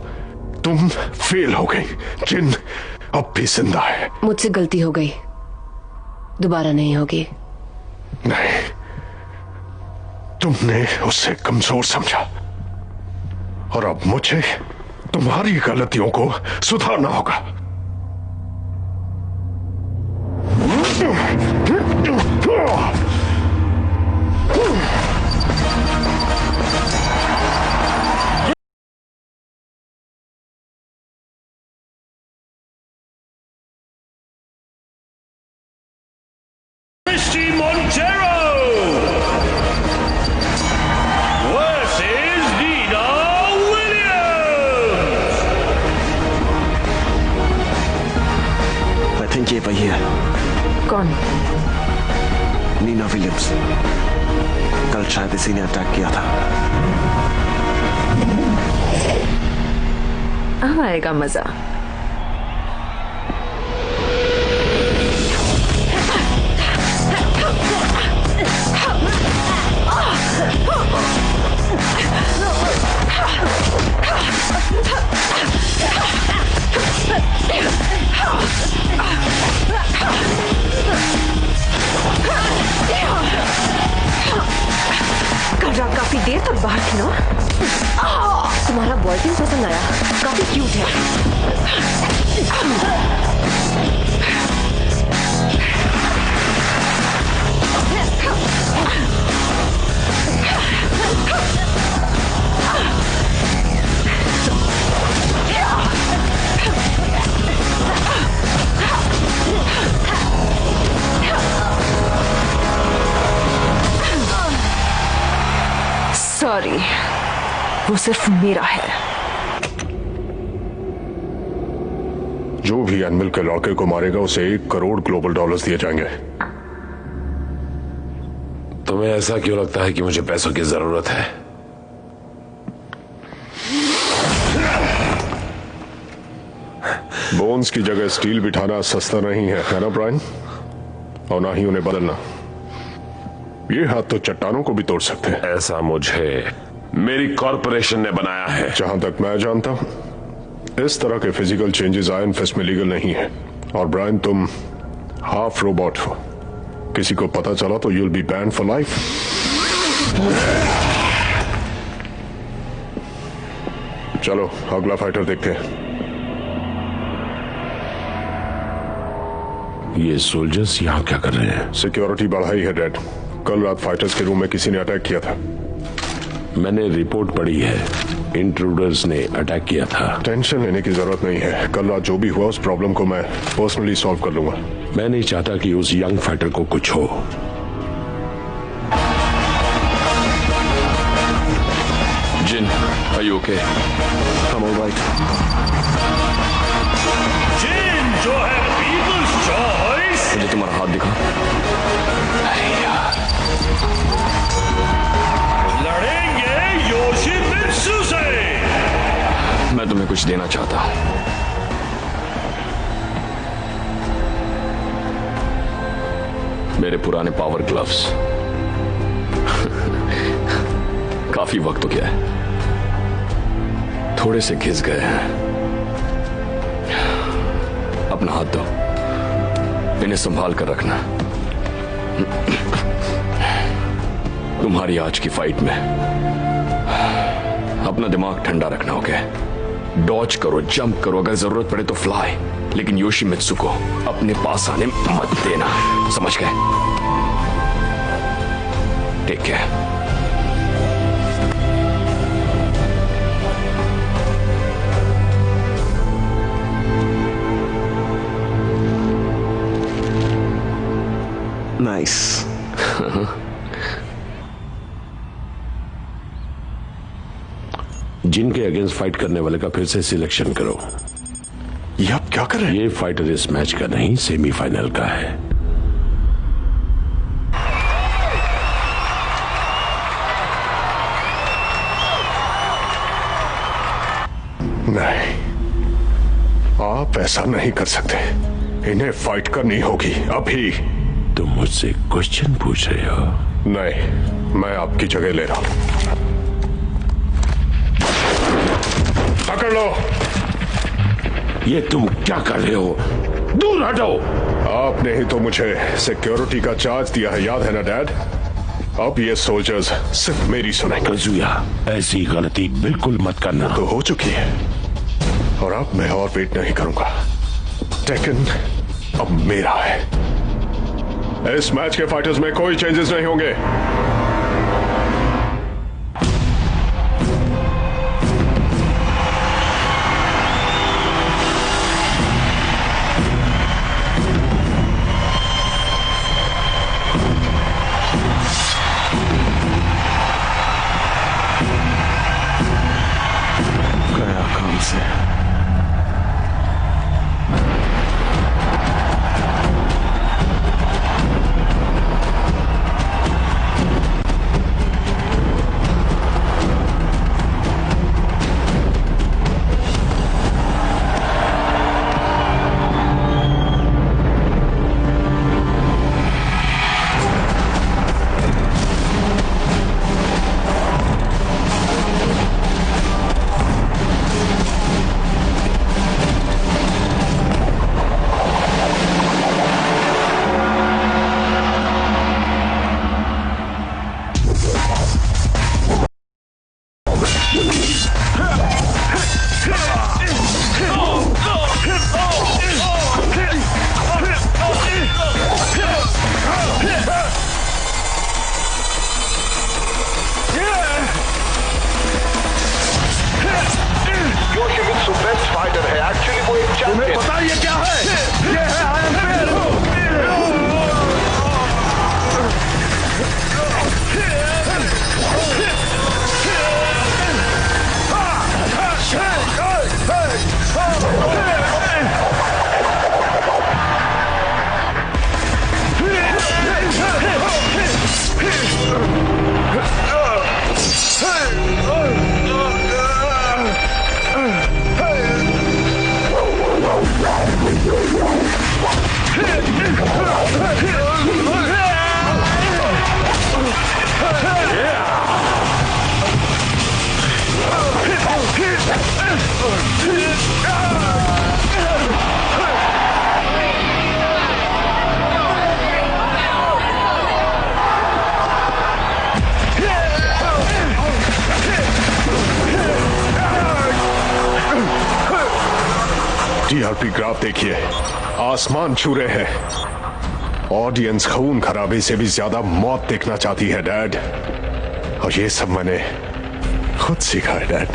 तुम फेल हो गई। जिन अब भी जिंदा है। मुझसे गलती हो गई, दोबारा नहीं होगी। नहीं, तुमने उसे कमजोर समझा और अब मुझे तुम्हारी गलतियों को सुधारना होगा। Christy Montero versus Nina Williams. I think ये वही है। कौन? नीना विलियम्स। कल शायद इसी ने अटैक किया था। अब आएगा मजा। कल रात काफी देर तक बाहर थी ना? तुम्हारा बॉयफ्रेंड पसंद आया, काफी क्यूट है। सॉरी, वो सिर्फ मेरा है। जो भी एनिमल के लड़के को मारेगा उसे 1 करोड़ ग्लोबल डॉलर्स दिए जाएंगे। तुम्हें ऐसा क्यों लगता है कि मुझे पैसों की जरूरत है? बोन्स की जगह स्टील बिठाना सस्ता नहीं है ना ब्रायन? और ना ही उन्हें बदलना। ये हाथ तो चट्टानों को भी तोड़ सकते हैं। ऐसा मुझे मेरी कॉरपोरेशन ने बनाया है। जहां तक मैं जानता हूं, इस तरह के फिजिकल चेंजेस आयरन फिस्ट में लीगल नहीं है। और ब्रायन, तुम हाफ रोबोट हो। किसी को पता चला तो you'll be band for life. चलो अगला फाइटर देखते हैं। ये सोल्जर्स यहाँ क्या कर रहे हैं? सिक्योरिटी बढ़ाई है डैड। कल रात फाइटर्स के रूम में किसी ने अटैक किया था। मैंने रिपोर्ट पढ़ी है, इंट्रूडर्स ने अटैक किया था। टेंशन लेने की जरूरत नहीं है। कल रात जो भी हुआ उस प्रॉब्लम को मैं पर्सनली सॉल्व कर लूंगा। मैं नहीं चाहता कि उस यंग फाइटर को कुछ हो। जिन, are you okay? I'm all right. जिन जो है पीपल्स चॉइस। मुझे तुम्हारा हाथ दिखा। लड़ेंगे योशिमित्सु से। मैं तुम्हें कुछ देना चाहता हूं। मेरे पुराने पावर ग्लव्स। काफी वक्त हो गया है, थोड़े से घिस गए हैं। अपना हाथ दो, इन्हें संभाल कर रखना। तुम्हारी आज की फाइट में अपना दिमाग ठंडा रखना, ओके? डॉज करो, जंप करो, अगर जरूरत पड़े तो फ्लाई, लेकिन योशिमित्सु को अपने पास आने मत देना, समझ गए? Take care. नाइस। जिनके अगेंस्ट फाइट करने वाले का फिर से सिलेक्शन करो। ये आप क्या कर रहे हैं? ये फाइटर इस मैच का नहीं, सेमीफाइनल का है। नहीं, आप ऐसा नहीं कर सकते। इन्हें फाइट करनी होगी अभी। तुम मुझसे क्वेश्चन पूछ रहे हो? नहीं, मैं आपकी जगह ले रहा हूं। पकड़ लो। ये तुम क्या कर रहे हो? दूर हटो। आपने ही तो मुझे सिक्योरिटी का चार्ज दिया है, याद है ना डैड? अब ये सोल्जर्स सिर्फ मेरी सुनेंगे। कजुया, ऐसी गलती बिल्कुल मत करना। तो हो चुकी है और अब मैं और वेट नहीं करूंगा। टेकन अब मेरा है। इस मैच के फाइटर्स में कोई चेंजेस नहीं होंगे। गया काम से। टीआरपी ग्राफ देखिए, आसमान छू रहे हैं। ऑडियंस खून खराबे से भी ज्यादा मौत देखना चाहती है डैड, और ये सब मैंने खुद सीखा है डैड।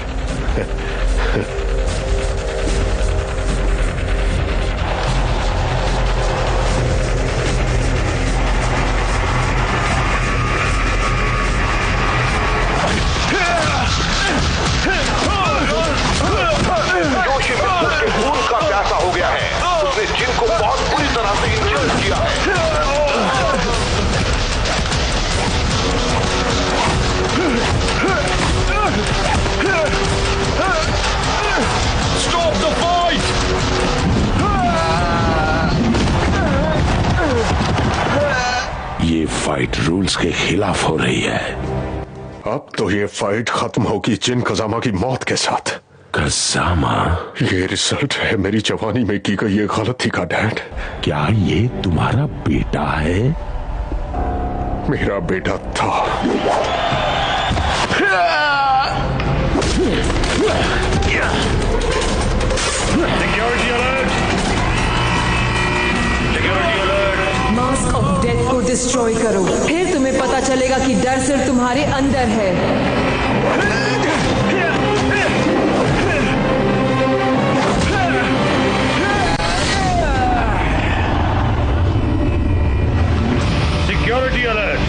जोशी में उसके खून का प्यासा हो गया है। उसने जिन को बहुत बुरी तरह से इंजर्ड किया है। Stop the fight! ये फाइट रूल्स के खिलाफ हो रही है। अब तो ये फाइट खत्म होगी जिन कजामा की मौत के साथ। कजामा? ये रिजल्ट है मेरी जवानी में की गई ये गलती का डैड। क्या ये तुम्हारा बेटा है? मेरा बेटा था। Security alert! Security alert! Mask of death को डिस्ट्रॉय करो, फिर तुम्हें पता चलेगा कि डर सिर्फ तुम्हारे अंदर है। Security alert!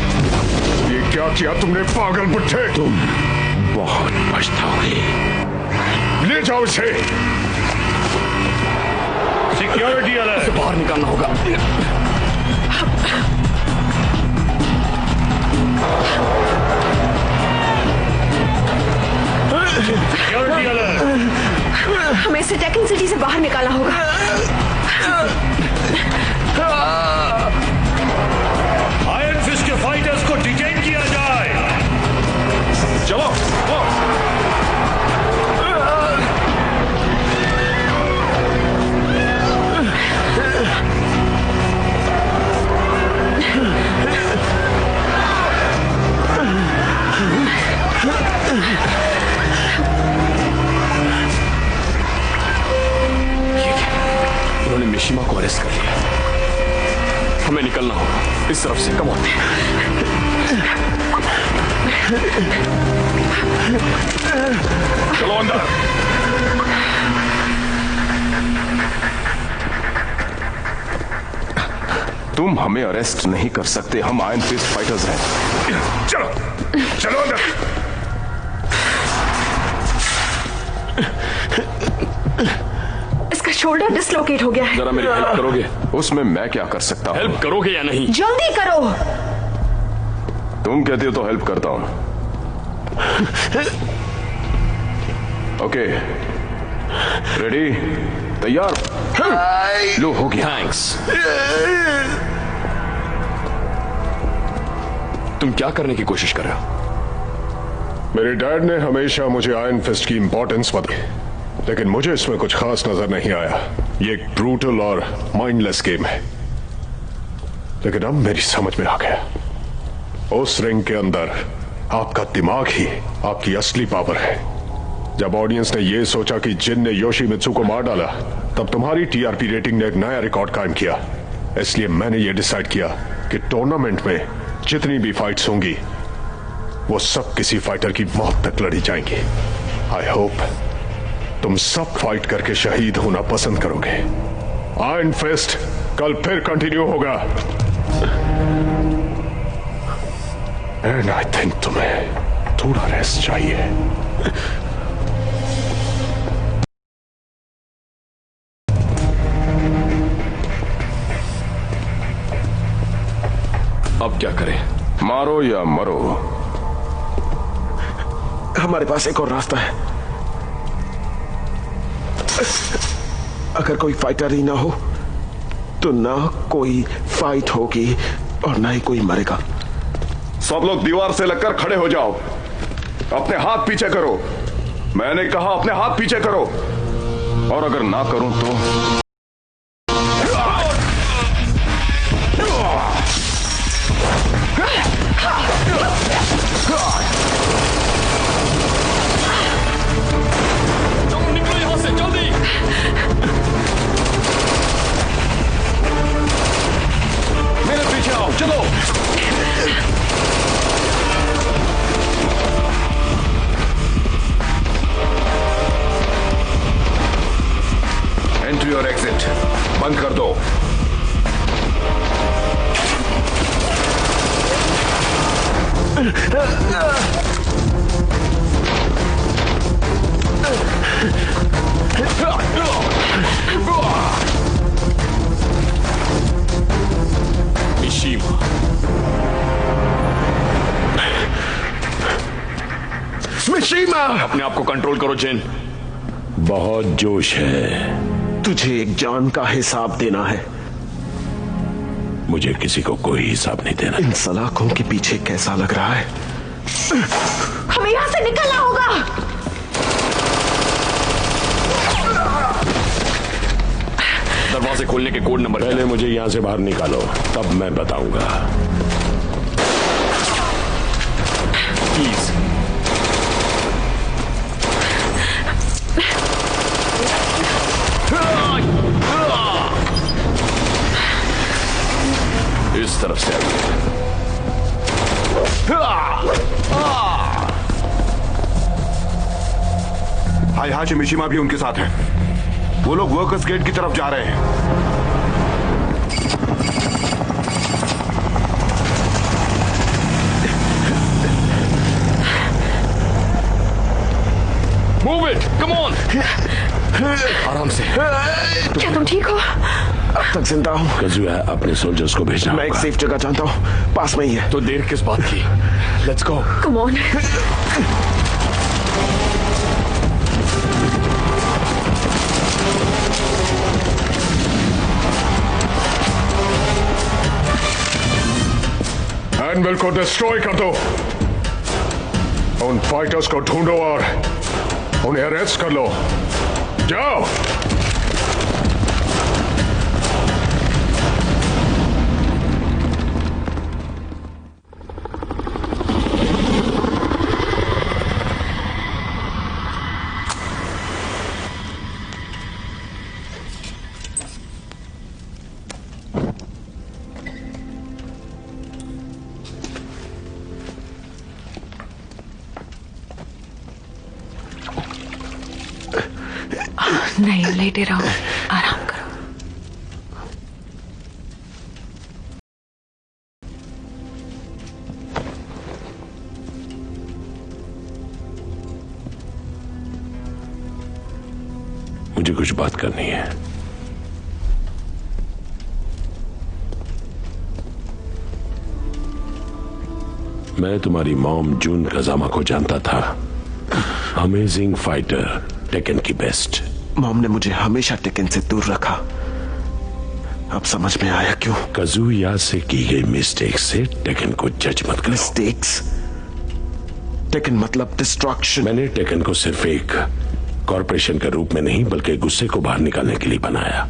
ये क्या किया तुमने पागल बुड्ढे? तुम बहुत पछताओगे। ले जाओ इसे। Security alert! बाहर निकालना होगा। Security alert! हमें इसे टेकन सिटी से बाहर निकालना होगा। आयरन फिस्ट के फाइटर्स को डिटेन किया जाए। चलो उन्होंने मिशिमा को अरेस्ट कर लिया। हमें निकलना होगा इस तरफ से। Come on. चलो अंदर। तुम हमें अरेस्ट नहीं कर सकते, हम आयरन फिस्ट फाइटर्स हैं। चलो चलो अंदर। इसका शोल्डर डिसलोकेट हो गया है। जरा मेरी हेल्प करोगे? उसमें मैं क्या कर सकता हूँ? हेल्प करोगे या नहीं? जल्दी करो। तुम कहते हो तो हेल्प करता हूँ। Okay, ready? तैयार? लो, हो गया। थैंक्स। तुम क्या करने की कोशिश कर रहे हो? मेरे डैड ने हमेशा मुझे आयरन फिस्ट की इंपॉर्टेंस बताई, लेकिन मुझे इसमें कुछ खास नजर नहीं आया। ये एक ब्रूटल और माइंडलेस गेम है, लेकिन अब मेरी समझ में आ गया। उस रिंग के अंदर आपका दिमाग ही आपकी असली पावर है। जब ऑडियंस ने यह सोचा कि जिन ने योशिमित्सु को मार डाला, तब तुम्हारी टीआरपी रेटिंग ने एक नया रिकॉर्ड कायम किया। इसलिए मैंने यह डिसाइड किया कि टूर्नामेंट में जितनी भी फाइट्स होंगी वो सब किसी फाइटर की मौत तक लड़ी जाएंगी। आई होप तुम सब फाइट करके शहीद होना पसंद करोगे। आयरन फिस्ट कल फिर कंटिन्यू होगा। एंड आई थिंक तुम्हें थोड़ा रेस्ट चाहिए। अब क्या करें? मारो या मरो। हमारे पास एक और रास्ता है। अगर कोई फाइटर ही ना हो तो ना कोई फाइट होगी और ना ही कोई मरेगा। सब लोग दीवार से लगकर खड़े हो जाओ। अपने हाथ पीछे करो। मैंने कहा अपने हाथ पीछे करो। और अगर ना करूं तो निकलो यहां से जल्दी। मिशीमा! अपने आप को कंट्रोल करो जिन। बहुत जोश है। तुझे एक जान का हिसाब देना है। मुझे किसी को कोई हिसाब नहीं देना। इन सलाखों के पीछे कैसा लग रहा है? हमें यहाँ से निकलना होगा। दरवाजे खोलने के कोड नंबर। पहले मुझे यहाँ से बाहर निकालो, तब मैं बताऊंगा। प्लीज। इस तरफ से आइए। हाई मिशीमा भी उनके साथ है। वो लोग वर्कर्स गेट की तरफ जा रहे हैं। Move it, come on. आराम से। क्या तुम ठीक हो? अब तक जिंदा हूँ। कज़ुया, अपने सोल्जर्स को भेजना। मैं एक सेफ जगह जानता हूँ, पास में ही है। तो देर किस बात की? Let's go. Come on. Anvil को डिस्ट्रॉय कर दो। उन फाइटर्स को ढूंढो और उन्हें अरेस्ट कर लो। जाओ। नहीं, लेटे रहो, आराम करो। मुझे कुछ बात करनी है। मैं तुम्हारी मॉम जून कजामा को जानता था। अमेजिंग फाइटर, टेकन की बेस्ट। मॉम ने मुझे हमेशा टेकन से दूर रखा। अब समझ में आया क्यों। कज़ुया से की गई मिस्टेक से टेकन को जज मत करो। मिस्टेक्स? टेकन मतलब डिस्ट्रक्शन। मैंने टेकन को सिर्फ एक कॉर्पोरेशन के रूप में नहीं, बल्कि गुस्से को बाहर निकालने के लिए बनाया।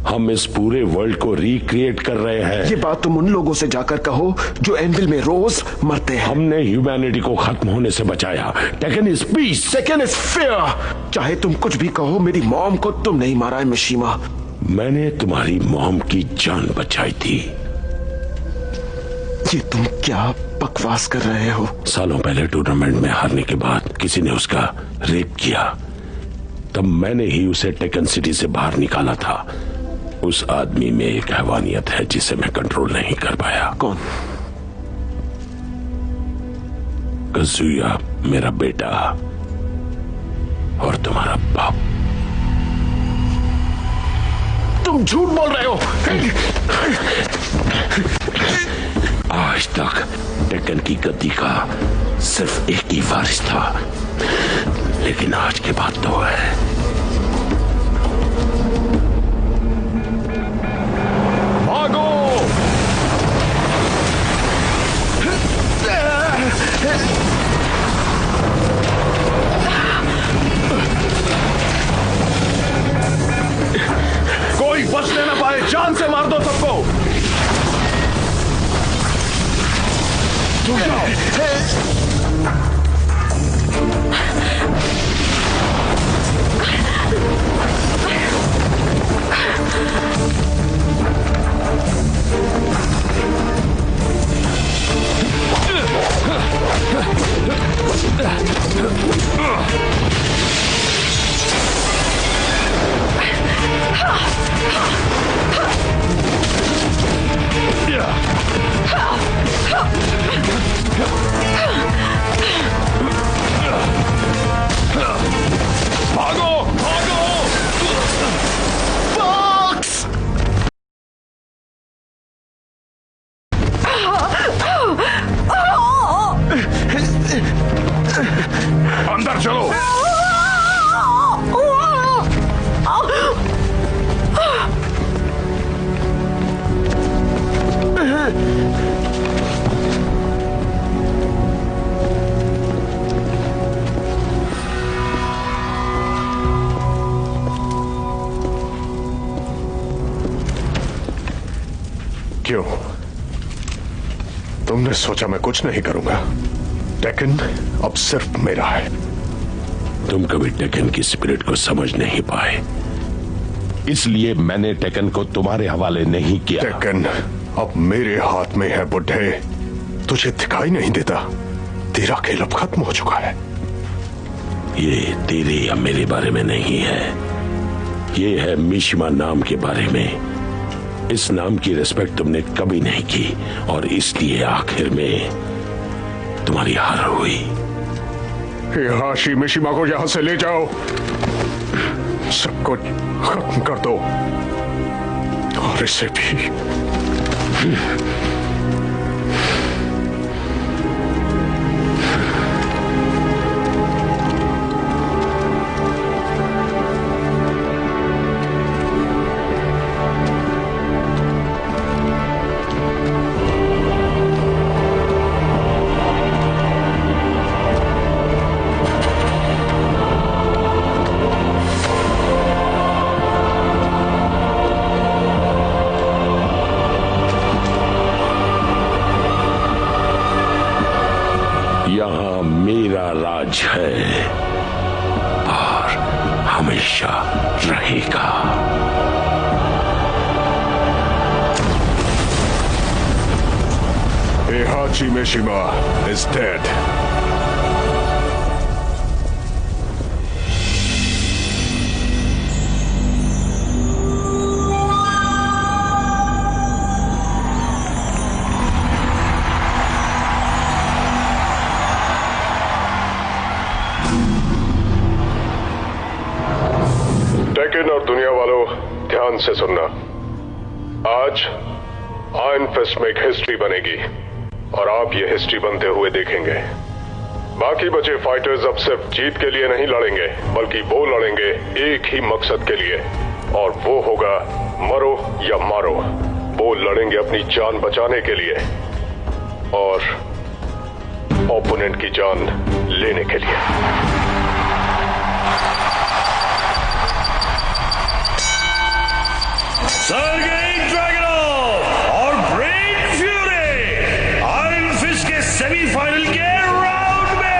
हम इस पूरे वर्ल्ड को रिक्रिएट कर रहे हैं। ये बात तुम उन लोगों से जाकर कहो जो एनविल में रोज मरते हैं। हमने ह्यूमैनिटी को खत्म होने से बचाया। Taken is peace, second is fair. चाहे तुम कुछ भी कहो, मेरी मॉम को तुम नहीं मारा है मिशीमा। मैंने तुम्हारी मॉम की जान बचाई थी। ये तुम क्या बकवास कर रहे हो? सालों पहले टूर्नामेंट में हारने के बाद किसी ने उसका रेप किया। तब मैंने ही उसे टेकन सिटी से बाहर निकाला था। उस आदमी में एक हैवानियत है जिसे मैं कंट्रोल नहीं कर पाया। कौन? कज़ुया मेरा बेटा और तुम्हारा बाप। तुम झूठ बोल रहे हो। आज तक टेकन की गद्दी का सिर्फ एक ही वारिस था, लेकिन आज के बाद तो है। कोई बचने ना पाए, जान से मार दो सबको। भागो भागो बॉक्स! अंदर चलो। क्यों? तुमने सोचा मैं कुछ नहीं करूंगा? टेकन अब सिर्फ मेरा है। तुम कभी टेकन की स्पिरिट को समझ नहीं पाए, इसलिए मैंने टेकन को तुम्हारे हवाले नहीं किया। टेकन अब मेरे हाथ में है बुढ़े। तुझे दिखाई नहीं देता? तेरा खेल अब खत्म हो चुका है। ये तेरे या मेरे बारे में नहीं है, ये है मिशिमा नाम के बारे में। इस नाम की रिस्पेक्ट तुमने कभी नहीं की और इसलिए आखिर में तुम्हारी हार हुई। हाशी मिशिमा को यहां से ले जाओ, सब कुछ खत्म कर दो और इसे भी। यहाँ मेरा राज है और हमेशा रहेगा। Heihachi Mishima is dead. Taken और दुनिया वालों, ध्यान से सुनना। आज आयरन फिस्ट में एक हिस्ट्री बनेगी और आप ये हिस्ट्री बनते हुए देखेंगे। बाकी बचे फाइटर्स अब सिर्फ जीत के लिए नहीं लड़ेंगे, बल्कि वो लड़ेंगे एक ही मकसद के लिए, और वो होगा मरो या मारो। वो लड़ेंगे अपनी जान बचाने के लिए और ओपोनेंट की जान लेने के लिए। सर्गेई ड्रैगनोव और ब्रेन फ्यूरी आयरन फिस्ट के सेमीफाइनल के राउंड में।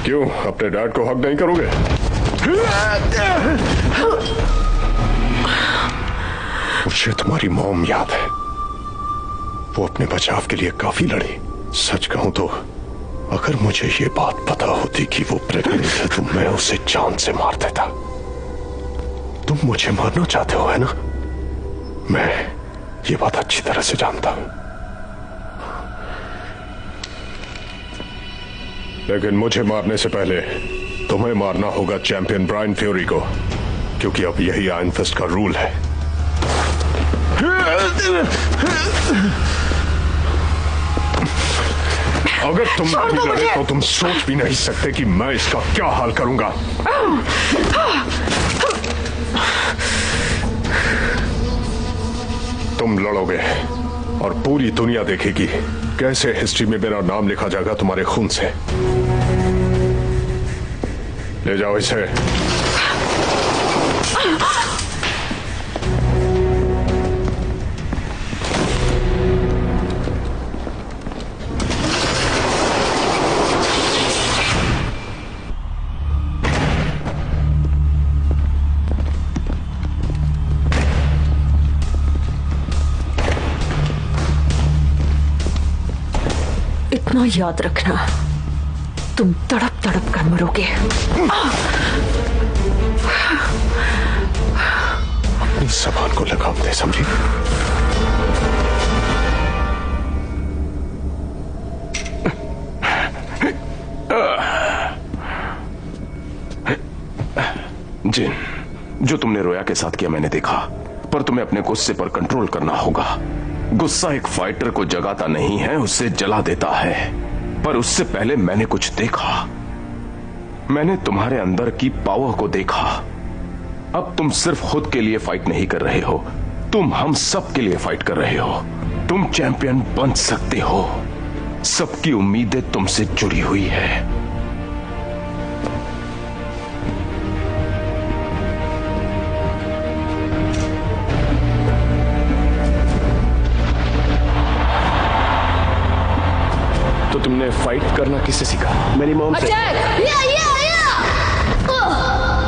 क्यों अपने डैड को हक नहीं करोगे? मुझे तुम्हारी मॉम याद है। वो अपने बचाव के लिए काफी लड़ी, सच कहूं तो अगर मुझे ये बात पता होती कि वो प्रेग्नेंट है तो मैं उसे जान से मार देता। तुम मुझे मारना चाहते हो है ना? मैं ये बात अच्छी तरह से जानता हूं, लेकिन मुझे मारने से पहले तुम्हें मारना होगा चैंपियन ब्रायन फ्यूरी को, क्योंकि अब यही आयरन फिस्ट का रूल है। अगर तुम नहीं लड़े तो तुम सोच भी नहीं सकते कि मैं इसका क्या हाल करूंगा। तुम लड़ोगे और पूरी दुनिया देखेगी कैसे हिस्ट्री में मेरा नाम लिखा जाएगा तुम्हारे खून से। ले जाओ इसे। इतना याद रखना, तुम तड़प तड़प कर मरोगे। अपनी ज़बान को लगाम दे, समझी? जिन, जो तुमने रोया के साथ किया मैंने देखा, पर तुम्हें अपने गुस्से पर कंट्रोल करना होगा। गुस्सा एक फाइटर को जगाता नहीं है, उससे जला देता है। पर उससे पहले मैंने कुछ देखा। मैंने तुम्हारे अंदर की पावर को देखा। अब तुम सिर्फ खुद के लिए फाइट नहीं कर रहे हो, तुम हम सब के लिए फाइट कर रहे हो। तुम चैंपियन बन सकते हो। सबकी उम्मीदें तुमसे जुड़ी हुई है। तो तुमने फाइट करना किससे सीखा? मेरी मॉम से।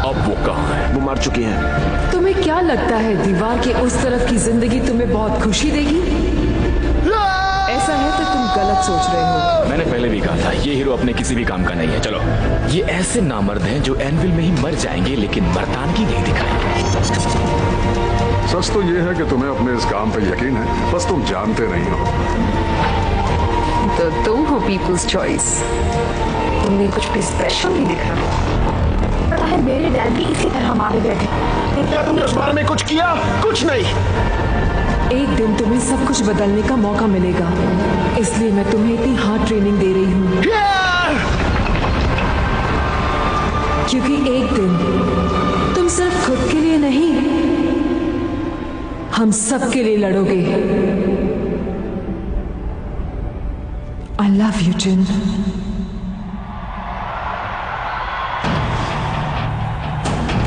अब वो कहाँ है? वो मार चुकी है। तुम्हें क्या लगता है दीवार के उस तरफ की जिंदगी तुम्हें बहुत खुशी देगी? ऐसा है तो तुम गलत सोच रहे हो। मैंने पहले भी कहा था, ये हीरो अपने किसी भी काम का नहीं है। चलो, ये ऐसे नामर्द हैं जो एनविल में ही मर जाएंगे लेकिन मर्दानगी नहीं दिखाएंगे। सच तो ये है कि तुम्हें अपने इस काम पे यकीन है, बस तुम जानते नहीं हो। तो तुम हो पीपल्स चॉइस। तुम्हें कुछ भी स्पेशल नहीं दिख रहा। पता है मेरे डैड भी इसी तरह मारे गए थे। क्या तुमने उस बारे में कुछ किया? कुछ नहीं। एक दिन तुम्हें सब कुछ बदलने का मौका मिलेगा, इसलिए मैं तुम्हें इतनी हार्ड ट्रेनिंग दे रही हूँ। क्योंकि एक दिन तुम सिर्फ खुद के लिए नहीं, हम सब के लिए लड़ोगे। I love you, Jin.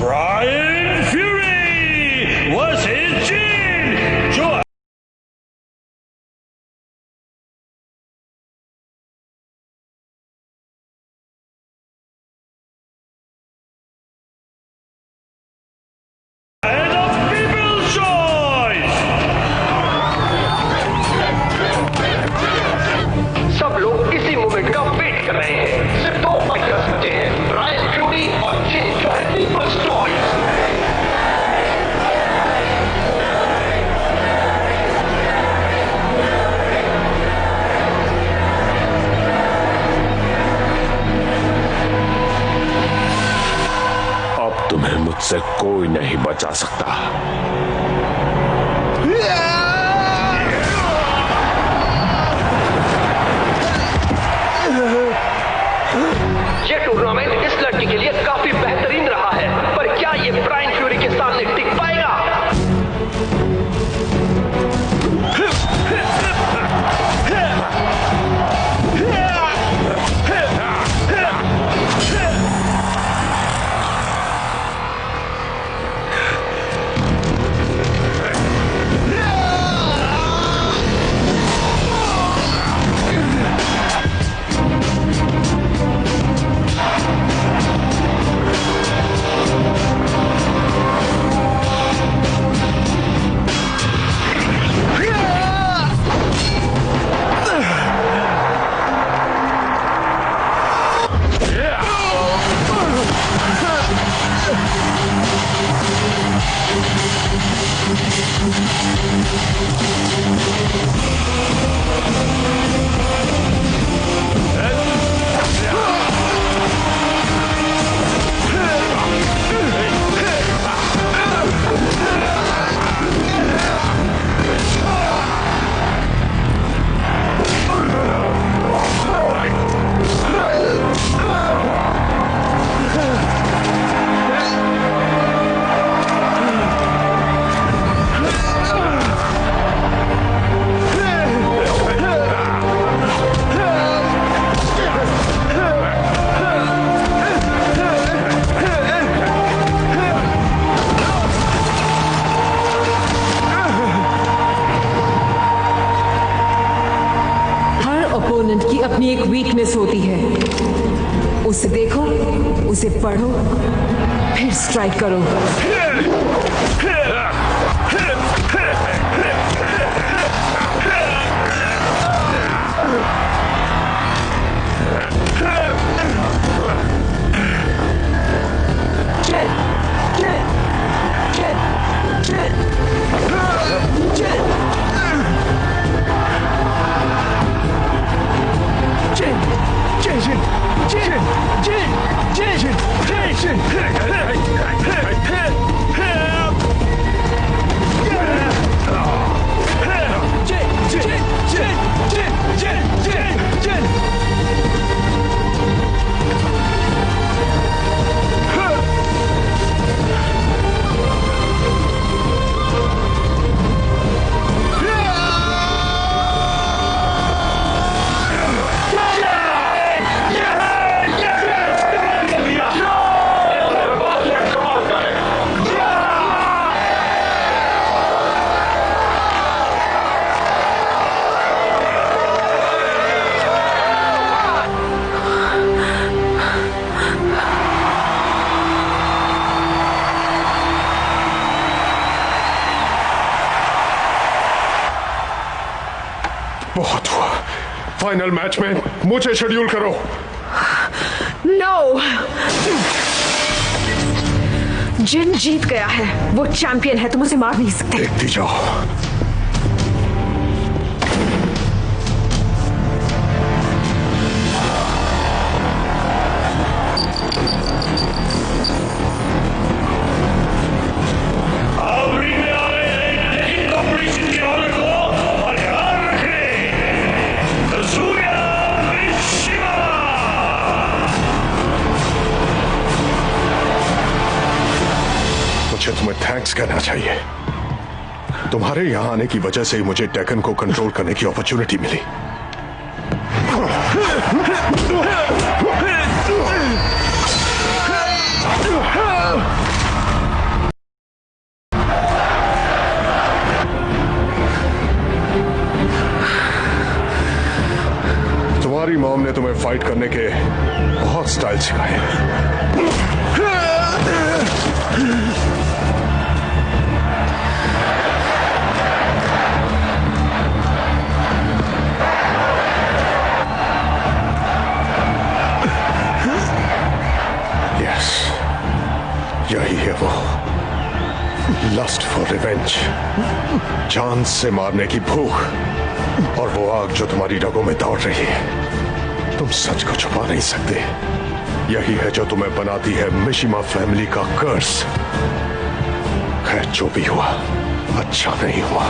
Brian Fury versus Jin. जो and of people's choice. सब लोग इसी मोमेंट का वेट कर रहे हैं। सिर्फ दो फाइटर्स बचे हैं, ब्रायन फ्यूरी और जिन, जो है पीपल्स चॉइस। अब तुम्हें मुझसे कोई नहीं बचा सकता। ये टूर्नामेंट इस लड़की के लिए काफी बेहतरीन रहा है, पर क्या ये ब्रायन फ्यूरी के सामने टिक पाएगा? अपनी एक वीकनेस होती है, उसे देखो, उसे पढ़ो, फिर स्ट्राइक करो। बहुत हुआ। फाइनल मैच में मुझे शेड्यूल करो। नो, जिन जीत गया है, वो चैंपियन है, तुम उसे मार नहीं सकते। देखती जाओ। मुझे तुम्हें थैंक्स कहना चाहिए। तुम्हारे यहां आने की वजह से ही मुझे टेकन को कंट्रोल करने की अपॉर्चुनिटी मिली। तुम्हारी मॉम ने तुम्हें फाइट करने के बहुत स्टाइल सिखाए हैं। यही है वो लस्ट फॉर रिवेंज, जान से मारने की भूख और वो आग जो तुम्हारी रगों में दौड़ रही है। तुम सच को छुपा नहीं सकते। यही है जो तुम्हें बनाती है मिशिमा फैमिली का कर्स। खैर जो भी हुआ, अच्छा नहीं हुआ।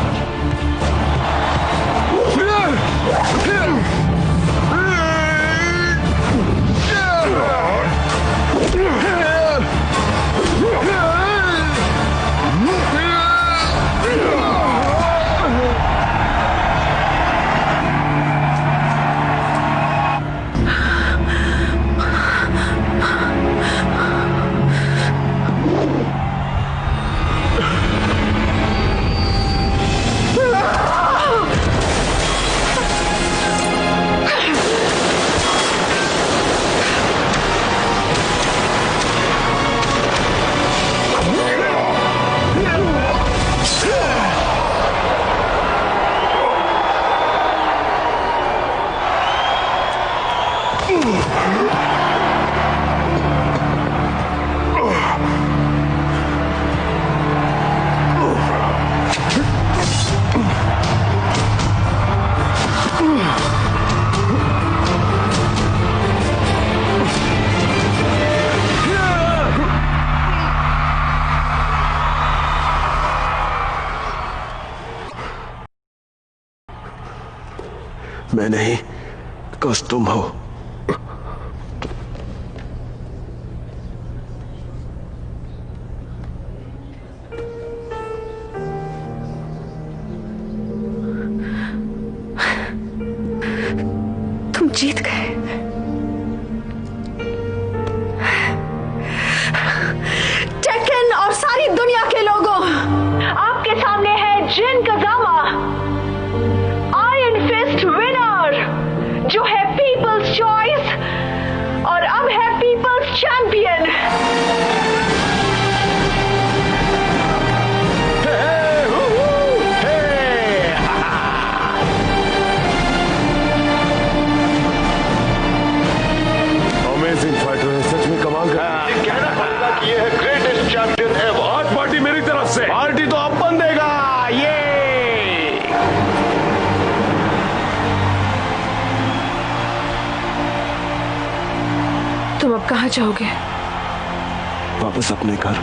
मैं नहीं, कस तुम हो। तुम जीत गए। टेकन और सारी दुनिया के लोगों, आपके सामने है जिन कजामा, आयरन फिस्ट विनर, जो है पीपल्स चॉइस और अब है पीपल्स चैंपियन। अमेजिंग फाइटर है, सच में कमाल का। कहना पड़ेगा कि यह है ग्रेटेस्ट चैंपियन एवर। आज पार्टी मेरी तरफ से। पार्टी तो अपन देगा। ये तुम अब कहाँ जाओगे? वापस अपने घर।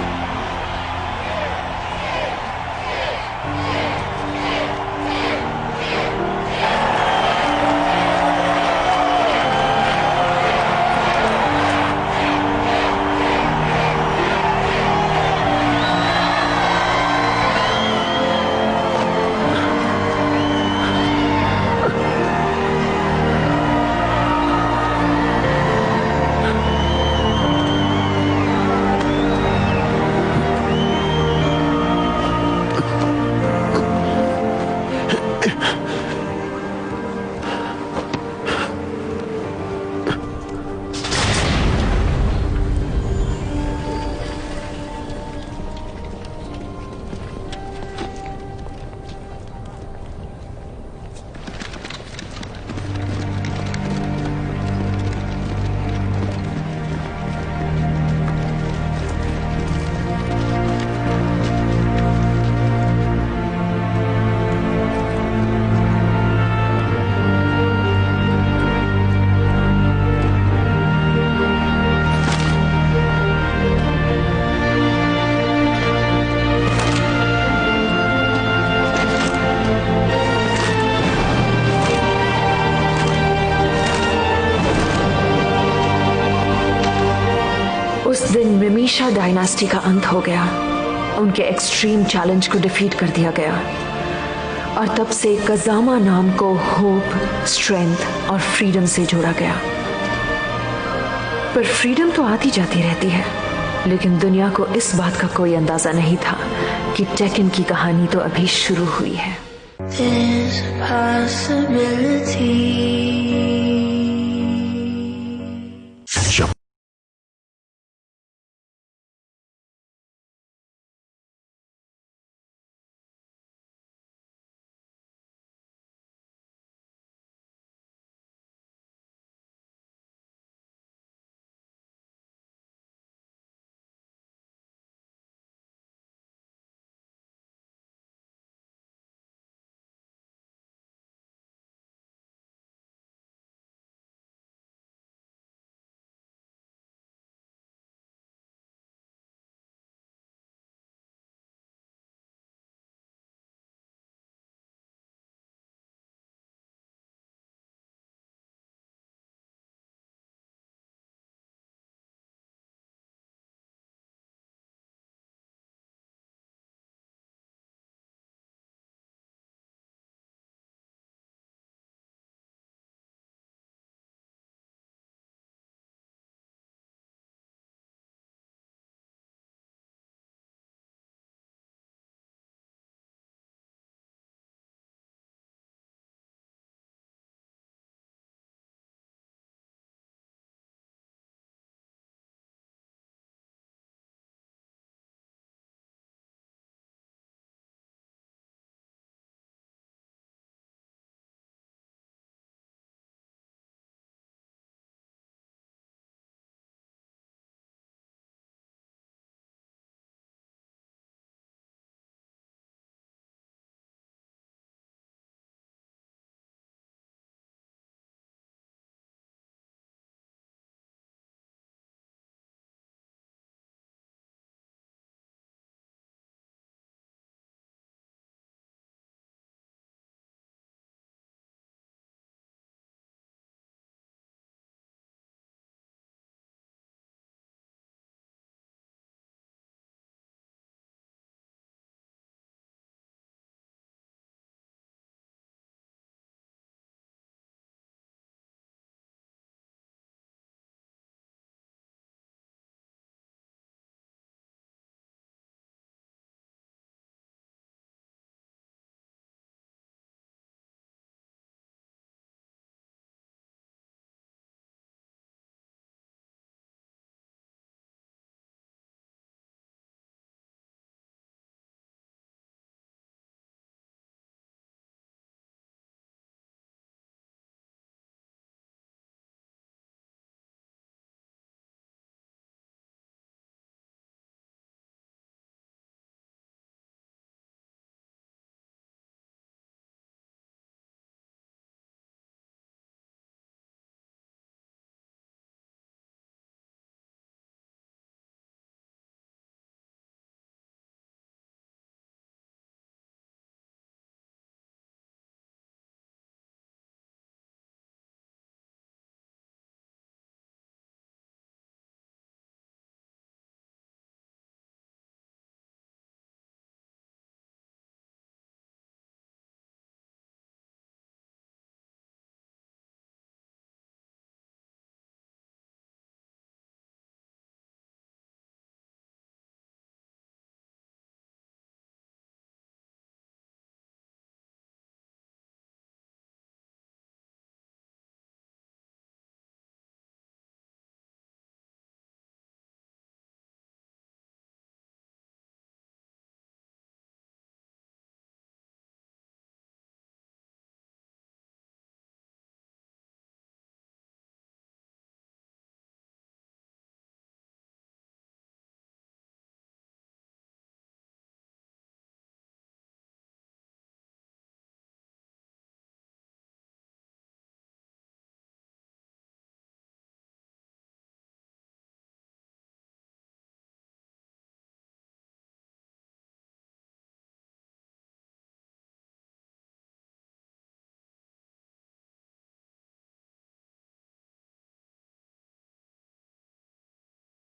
उस दिन मिमीशा डायनास्टी का अंत हो गया। उनके एक्सट्रीम चैलेंज को डिफीट कर दिया गया और तब से कजामा नाम को होप, स्ट्रेंथ और फ्रीडम से जोड़ा गया। पर फ्रीडम तो आती जाती रहती है, लेकिन दुनिया को इस बात का कोई अंदाजा नहीं था कि टेकन की कहानी तो अभी शुरू हुई है। There's a possibility